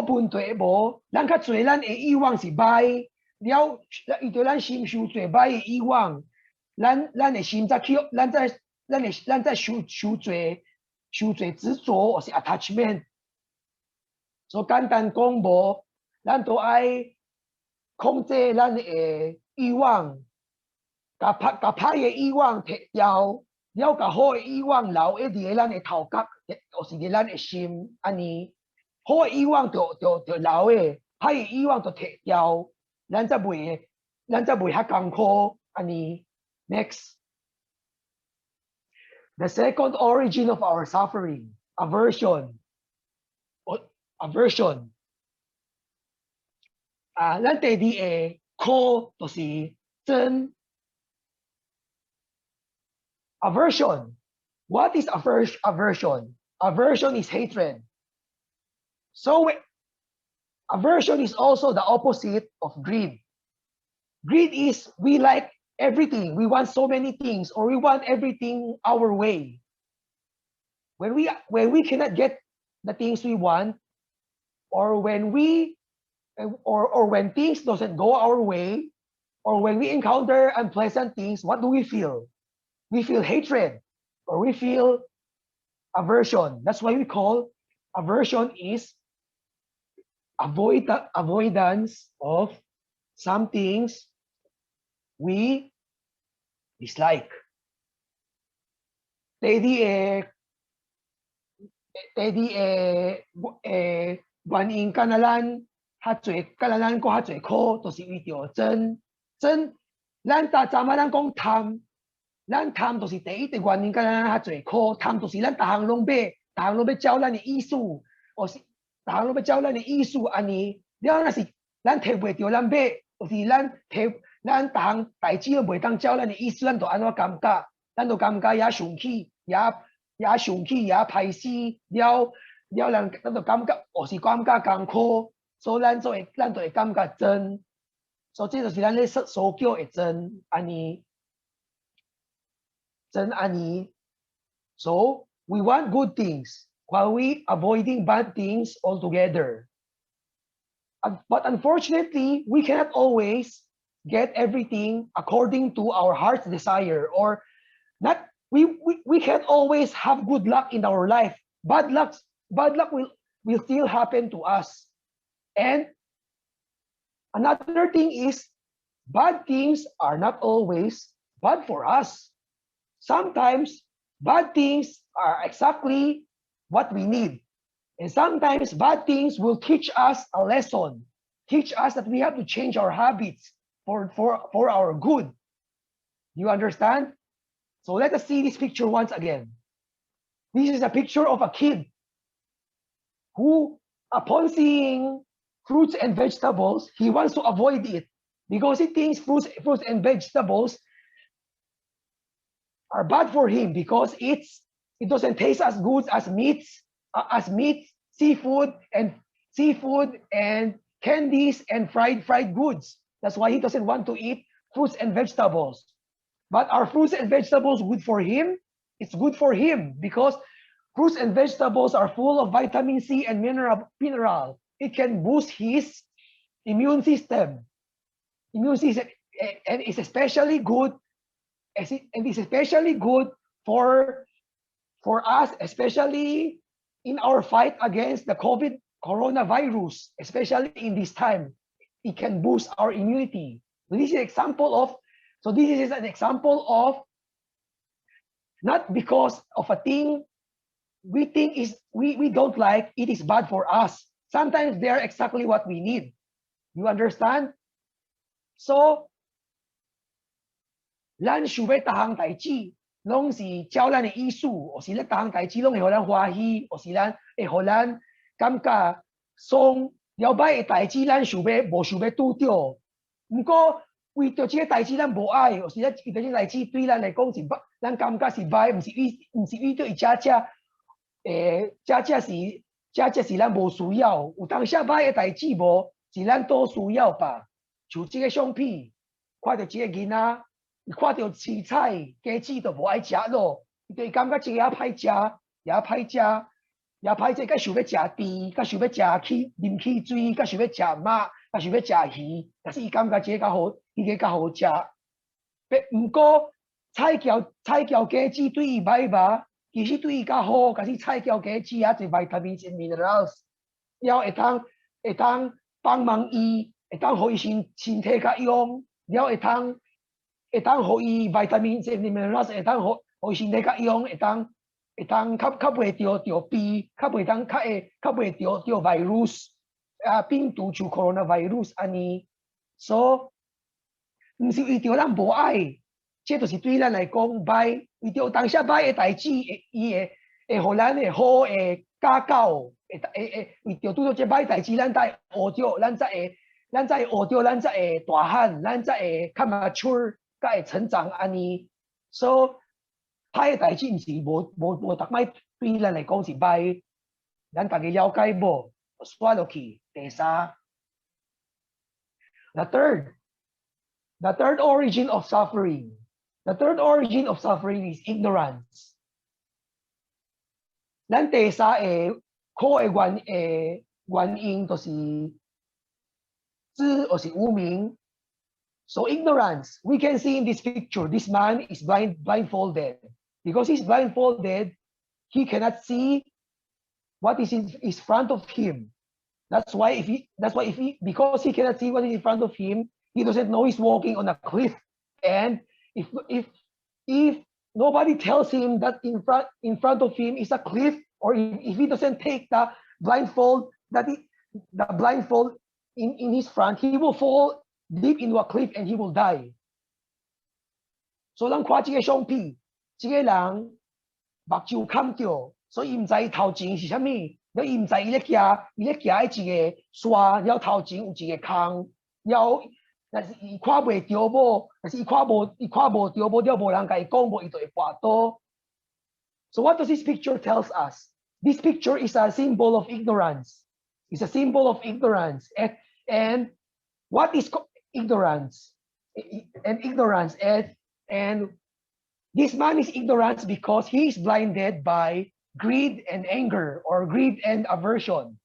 問題無，咱較濟咱的欲望是歹。了，遇到咱心受罪歹嘅欲望，咱嘅心才去，咱在受罪執着，或是 attachment。所以簡單講無，咱都愛控制咱嘅欲望，甲歹嘅欲望摕掉，了甲好嘅欲望留喺伫咱嘅頭殼，或是伫咱嘅心安尼。好嘅欲望就留嘅，歹嘅欲望就摕掉。咱才袂遐艱苦安尼。Next, the second origin of our suffering, aversion. Aversion. 咱第二個苦就是憎。Aversion. What is aversion? Aversion is hatred. So aversion is also the opposite of greed. Greed is we like everything. We want so many things, or we want everything our way. When we cannot get the things we want, or when when things doesn't go our way, or when we encounter unpleasant things, what do we feel? We feel hatred, or we feel aversion. That's why we call aversion is avoidance of some things we dislike. Guan yin kanalan kanalan ko ha ko to si video真咱大咱咱讲贪，咱贪就是第一的原因，跟咱较侪苦，贪就是咱逐项拢要照咱的意思，或是逐项拢要照咱的意思安尼。了那是咱摕袂着咱买，就是咱逐项代志都袂当照咱的意思，咱就安怎感觉？咱就感觉也生气，也生气，也歹势，咱就感觉，或是感觉艰苦，所以咱就会感觉真。所以这就是咱咧所叫的真安尼。So we want good things while we avoiding bad things altogether. But unfortunately, we cannot always get everything according to our heart's desire, or not. We can't always have good luck in our life. Bad luck will still happen to us. And another thing is, bad things are not always bad for us. Sometimes bad things are exactly what we need. And sometimes bad things will teach us a lesson, teach us that we have to change our habits for our good. You understand? So let us see this picture once again. This is a picture of a kid who, upon seeing fruits and vegetables, he wants to avoid it because he thinks fruits and vegetables are bad for him because it doesn't taste as good as meat, seafood and candies and fried goods. That's why he doesn't want to eat fruits and vegetables. But are fruits and vegetables good for him? It's good for him because fruits and vegetables are full of vitamin C and mineral. It can boost his immune system. And it's especially good. And it's especially good for us, especially in our fight against the coronavirus, especially in this time. It can boost our immunity. So this is an example of not because of a thing we think we don't like, it is bad for us. Sometimes they are exactly what we need. You understand? So, 咱想要逐项代志，拢是照咱的意思，或是咱逐项代志拢会互咱欢喜，或是咱会互咱感觉爽。了歹的代志，咱无想要拄着。毋过为着即个代志咱无爱，或是咱为着即个代志对咱来讲是歹，咱感觉是歹，毋是为着伊真是咱无需要。有当时歹的代志无，是咱多需要吧？像即个相片，看到即个囡仔。看到青菜、鸡子都无爱食咯，伊就感觉这个也歹食，甲想要食猪，甲想要食啉汽水，甲想要食肉，甲想要食鱼，但是伊感觉这个较好，迄个较好食。毋过菜椒鸡子对伊歹吧？其实对伊较好，但是菜椒鸡子也侪 vitamin and minerals， 了会当帮忙伊，会当互伊身体较勇，了会当互伊 vitamin and minerals， 会当互伊身体较勇，会当较袂着病，较袂着 virus 病毒像 coronavirus 安尼。所以毋是为着咱无爱，这就是对咱来讲歹。为着当下歹的代志，伊会互咱会好的家教，为着拄到这歹代志，咱才会学着，咱才会大汉，咱才会较 mature。才会成长安尼，所以歹诶代志毋是无逐摆对咱来讲是歹，咱大家了解无？刷落去第三 ，the third origin of suffering. The third origin of suffering is ignorance. 咱第三个苦诶原因就是知或是无明。So ignorance, we can see in this picture, this man is blindfolded. Because he's blindfolded, he cannot see what is in front of him. That's why because he cannot see what is in front of him, he doesn't know he's walking on a cliff. And if nobody tells him that in front of him is a cliff, or if he doesn't take the blindfold in his front, he will fall deep into a cliff and he will die. So 咱看这个相片，这个人目睭看到，所以伊唔知头前是啥物，了伊唔知伊咧行喺一个山，了头前有一个坑，了但是伊看袂到无，但是伊看无到无，了无人甲伊讲无，伊就会滑倒。So what does this picture tells us? This picture is a symbol of ignorance. It's a symbol of ignorance. And what is ignorance? And this man is ignorant because he is blinded by greed and anger, or greed and aversion.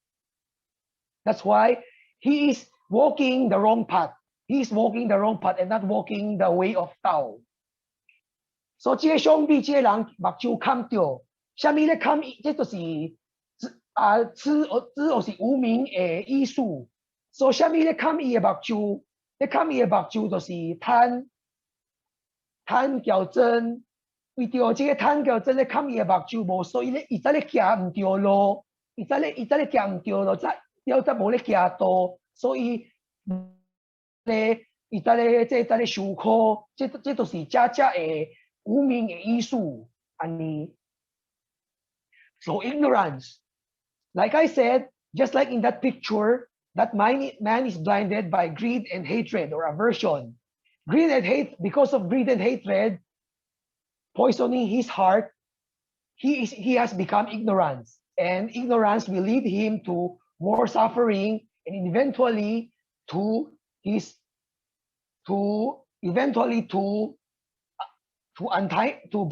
That's why he is walking the wrong path. He is walking the wrong path and not walking the way of Tao. So 这个相比，这个人目睭看到，什么咧看？这就是是无名的意思。所以什么咧看伊的目睭？咧看伊的目睭就是贪矫正，为着这个贪矫正咧看伊的目睭无，所以咧伊才咧行唔对路，伊才咧行唔对路，才无咧行道，所以咧伊才咧受苦，这就是假的无名的意思，安尼。So ignorance, like I said, just like in that picture, that man is blinded by greed and hatred or aversion. Greed and hate, because of greed and hatred, poisoning his heart, he has become ignorant, and ignorance will lead him to more suffering, and eventually to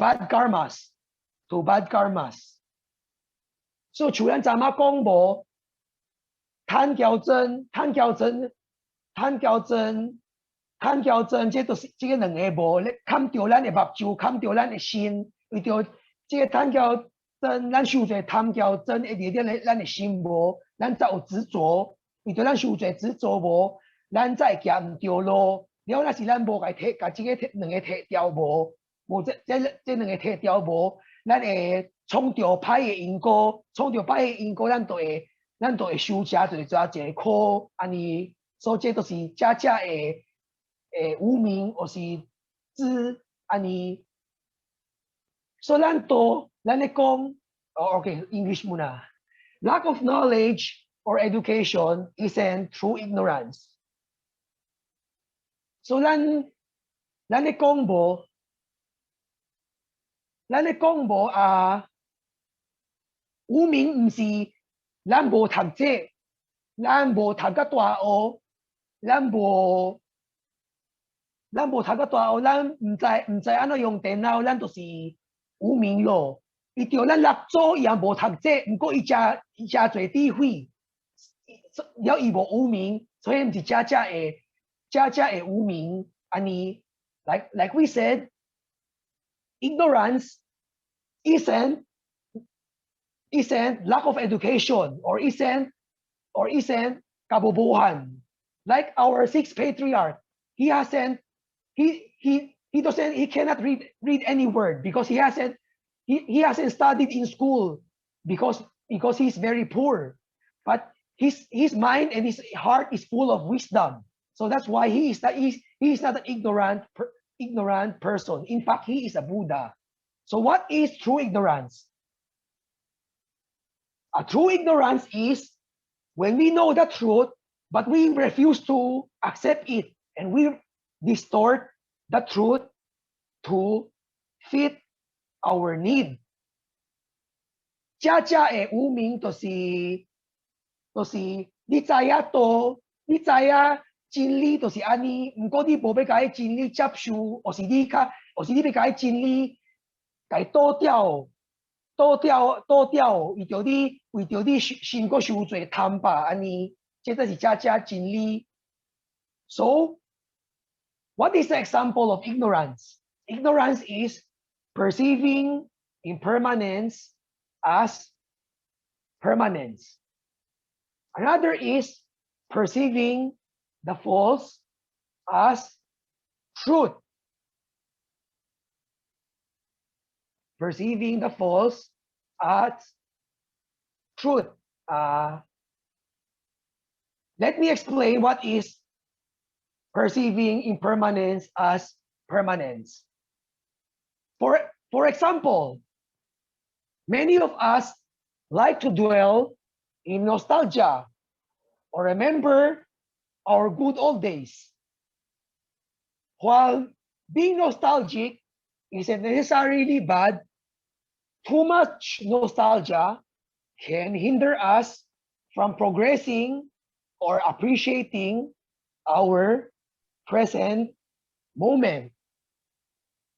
bad karmas. So 像咱昨仔讲无，贪矫正，这就是这个两个无咧，看到咱的目睭，看到咱的心，为着这个贪矫正，咱受罪贪矫正会离了咱的心无，咱才有执着，为着咱受罪执着无，咱才会行唔对路。了，若是咱无甲这个两个摕掉无这两个摕掉无，咱会创着歹的因果，咱就会受吃，就会抓一个苦，安尼，所以这都是假的无名，或是知安尼。所以咱咧讲，OK English muna. Lack of knowledge or education isn't true ignorance. So 咱咧讲无无名，唔是咱无读册，咱无读到大学，咱无读到大学，咱唔知安怎用电脑，咱就是无名咯。伊着咱六祖伊也无读册，毋过伊真侪智慧，了伊无无名，所以毋是假的无名。安尼 like we said, ignorance isn't lack of education, or isn't kabobohan. Like our sixth patriarch, he cannot read any word because he hasn't studied in school because he's very poor. But his mind and his heart is full of wisdom. So that's why he is not an ignorant person. In fact, he is a Buddha. So what is true ignorance? A true ignorance is when we know the truth, but we refuse to accept it, and we distort the truth to fit our need. 假的无名就是你知影真理就是安尼，不过你无要甲伊真理接受，或是你要甲伊真理甲伊倒掉，为着你先个受罪贪吧安尼，这才是假真理。So, what is the example of ignorance? Ignorance is perceiving impermanence as permanence. Another is perceiving the false as truth. Perceiving the false as truth. Let me explain what is perceiving impermanence as permanence. For example, many of us like to dwell in nostalgia or remember our good old days. While being nostalgic isn't necessarily bad, too much nostalgia can hinder us from progressing or appreciating our present moment.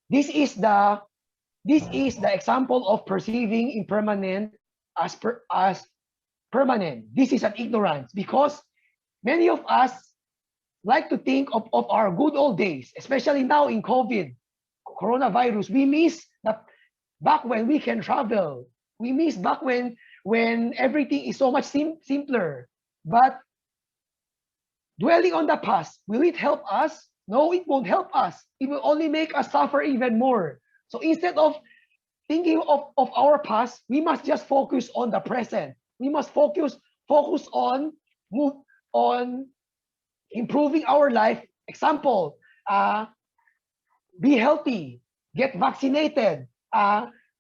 This is the example of perceiving impermanent as permanent. This is an ignorance because many of us like to think of our good old days, especially now in COVID, coronavirus. We miss back when we can travel. We miss back when everything is so much simpler. But dwelling on the past, will it help us? No, it won't help us. It will only make us suffer even more. So instead of thinking of our past, we must just focus on the present. We must focus on improving our life. Example, be healthy, get vaccinated,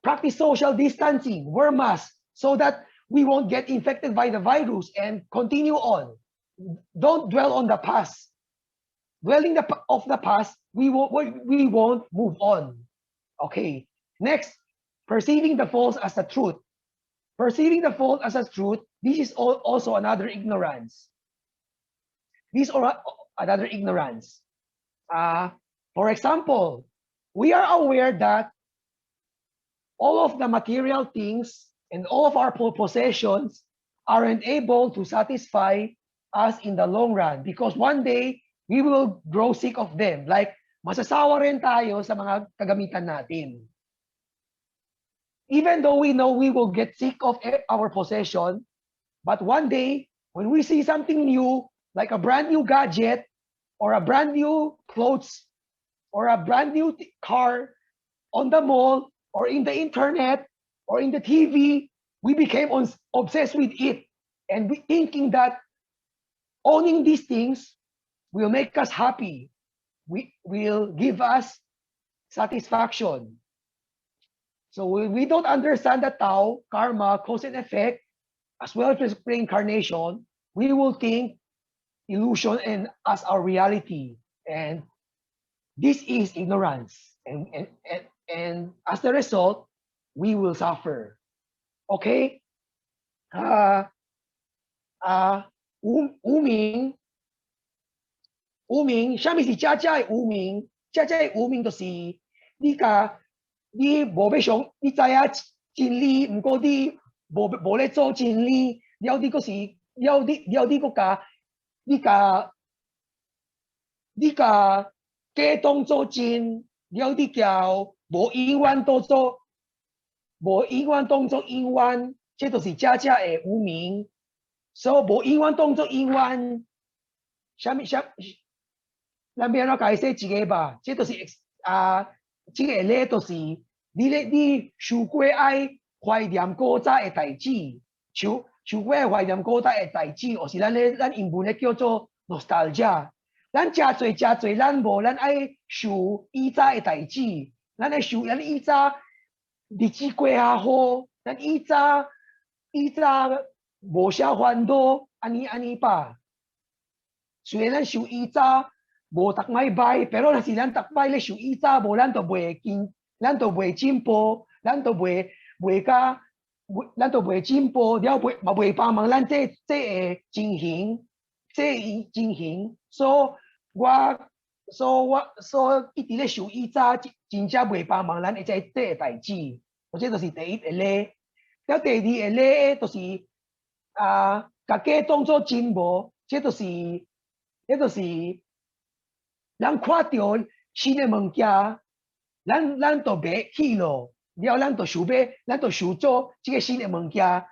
practice social distancing, wear masks so that we won't get infected by the virus and continue on. Don't dwell on the past. Dwelling of the past, we won't move on. Okay. Next, perceiving the false as the truth. Perceiving the false as a truth, this is also another ignorance. This is another ignorance. For example, we are aware that all of the material things and all of our possessions aren't able to satisfy us in the long run because one day we will grow sick of them. Like, masasawa rin tayo sa mga kagamitan natin. Even though we know we will get sick of our possession, but one day, when we see something new, like a brand new gadget, or a brand new clothes, or a brand new car on the mall, or in the internet, or in the TV, we became obsessed with it. And we thinking that owning these things will make us happy, will give us satisfaction. So we don't understand the Tao, karma, cause and effect, as well as reincarnation. We will think illusion and as our reality. And this is ignorance. And as a result, we will suffer. Okay? Uming, siya mi si Cha Uming. Cha Uming to si你无要想，你知影真理，毋过你无咧做真理，了你个是了你个假当做真，了你叫无永远当做永远，这就是假的无明。所以无永远当作永远，咱要安怎解释一个吧？这就是这个咧就是你受过爱怀念古早的代志，受过爱怀念古早的代志，或是咱英文咧叫做 nostalgia。咱真侪，咱爱受以前的代志，咱爱受咱以前日子过较好，咱以前无啥烦恼，安尼吧。虽然咱受以前无逐摆歹，但若是咱逐摆咧受以前无，咱就袂进步，咱就袂进步，了嘛袂帮忙咱这个情形，所以一直咧受以前，真正袂帮忙咱的这个代志。或者就是第一个咧，了第二个咧，就是甲假当作真无，这就是咱看到新的物件，咱就买去咯，了咱就想做这个新的物件，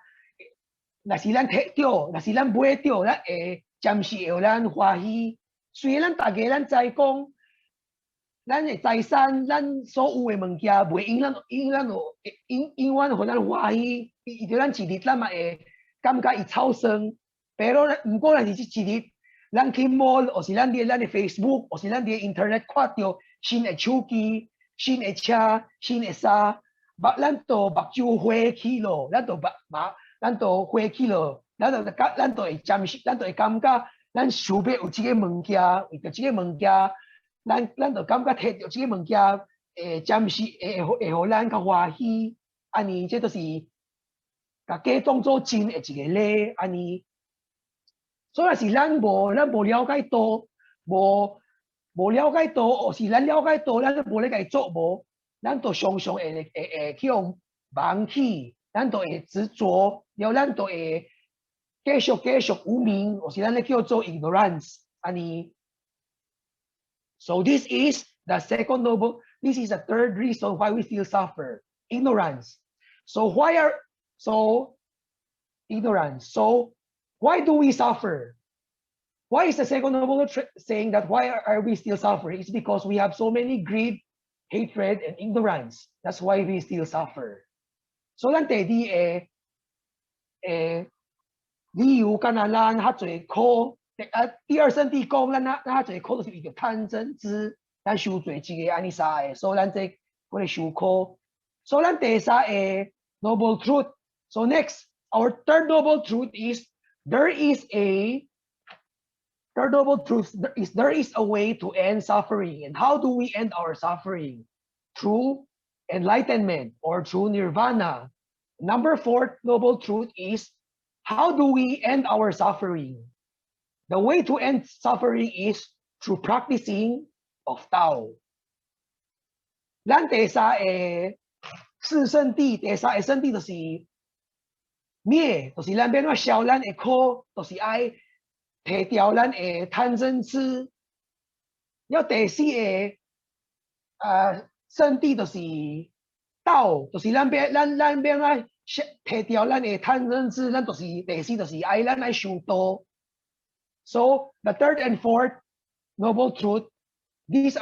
若是咱摕到，若是咱买到，咱会暂时会互咱欢喜。虽然咱大家咱知讲，咱的财产，咱所有的物件，袂永远互咱欢喜。伊着咱一日，咱嘛会感觉伊超生。毋过，若是一日，咱去 mall， 或是咱伫咱的 Facebook， 或是咱伫 internet 看到新的手机、新的车、新的衫，咱就目睭花起咯，咱就花起咯，咱就会暂时，咱就会感觉咱想要有即个物件，为着即个物件，咱就感觉摕到即个物件，暂时会互咱较欢喜。安尼，这就是甲假当作真的一个礼，安尼。所以若是咱无了解到，无了解到，或是咱了解到，咱无咧家做无，咱就常常会去用忘记，咱就会执着，然后咱就会继续无明，或是咱咧叫做 ignorance， 安尼。So this is the second noble. This is the third reason why we still suffer: ignorance. So ignorance. So why do we suffer? Why is the second noble saying that why are we still suffering? It's because we have so many greed, hatred, and ignorance. That's why we still suffer. So 咱第二理由干那咱较侪苦。第二圣地讲咱较侪苦，就是伊着贪嗔痴，咱受罪即个安尼三个，所以咱这会受苦。所以咱第三个 noble truth. So next, our third noble truth is there is a way to end suffering. And how do we end our suffering? Through enlightenment or through nirvana. Number 4 noble truth is how do we end our suffering? The way to end suffering is through practicing of Tao. 咱第三个四圣谛，第三个圣谛就是灭，就是咱要怎消咱的苦，就是爱摕掉咱的贪嗔痴。了第四个圣谛就是道，就是咱要怎摕掉咱的贪嗔痴，咱就是第四就是咱爱修道。So the third and fourth noble truth, this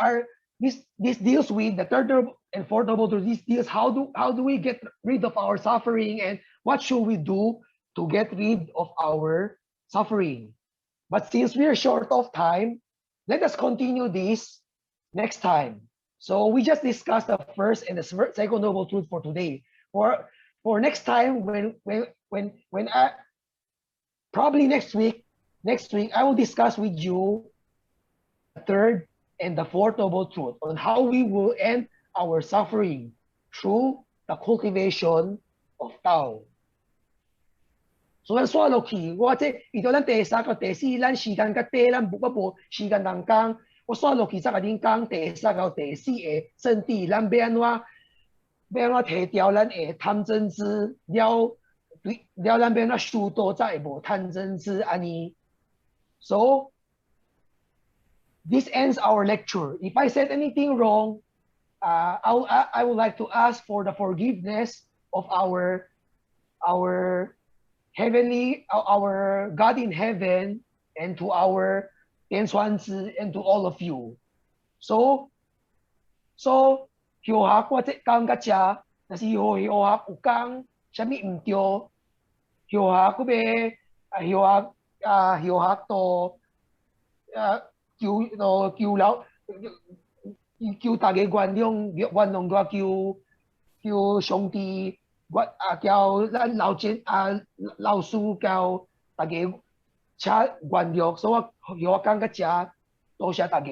deals with the third and fourth noble truth. This deals how do we get rid of our suffering and what should we do to get rid of our suffering. But since we are short of time, let us continue this next time. So we just discussed the first and the second noble truth for today. For next time, when I probably next week, I will discuss with you the third and the fourth noble truth on how we will end our suffering through the cultivation of Tao. So 咱刷落去，我这遇到咱第三个、第四，咱时间较短，咱无时间人讲。我刷落去再甲恁讲第三个、第四个圣谛，咱要安怎摕掉咱的贪嗔痴，了咱要安怎修道，才会无贪嗔痴安尼。So this ends our lecture. If I said anything wrong, I would like to ask for the forgiveness of our God in heaven and to our 天传子 and to all of you. So 休学我这讲到这，若是休学有讲啥物唔对，休学佫要休学到求大家原谅我，求上帝叫咱老师叫大家请原谅，所以我讲到这，多谢大家。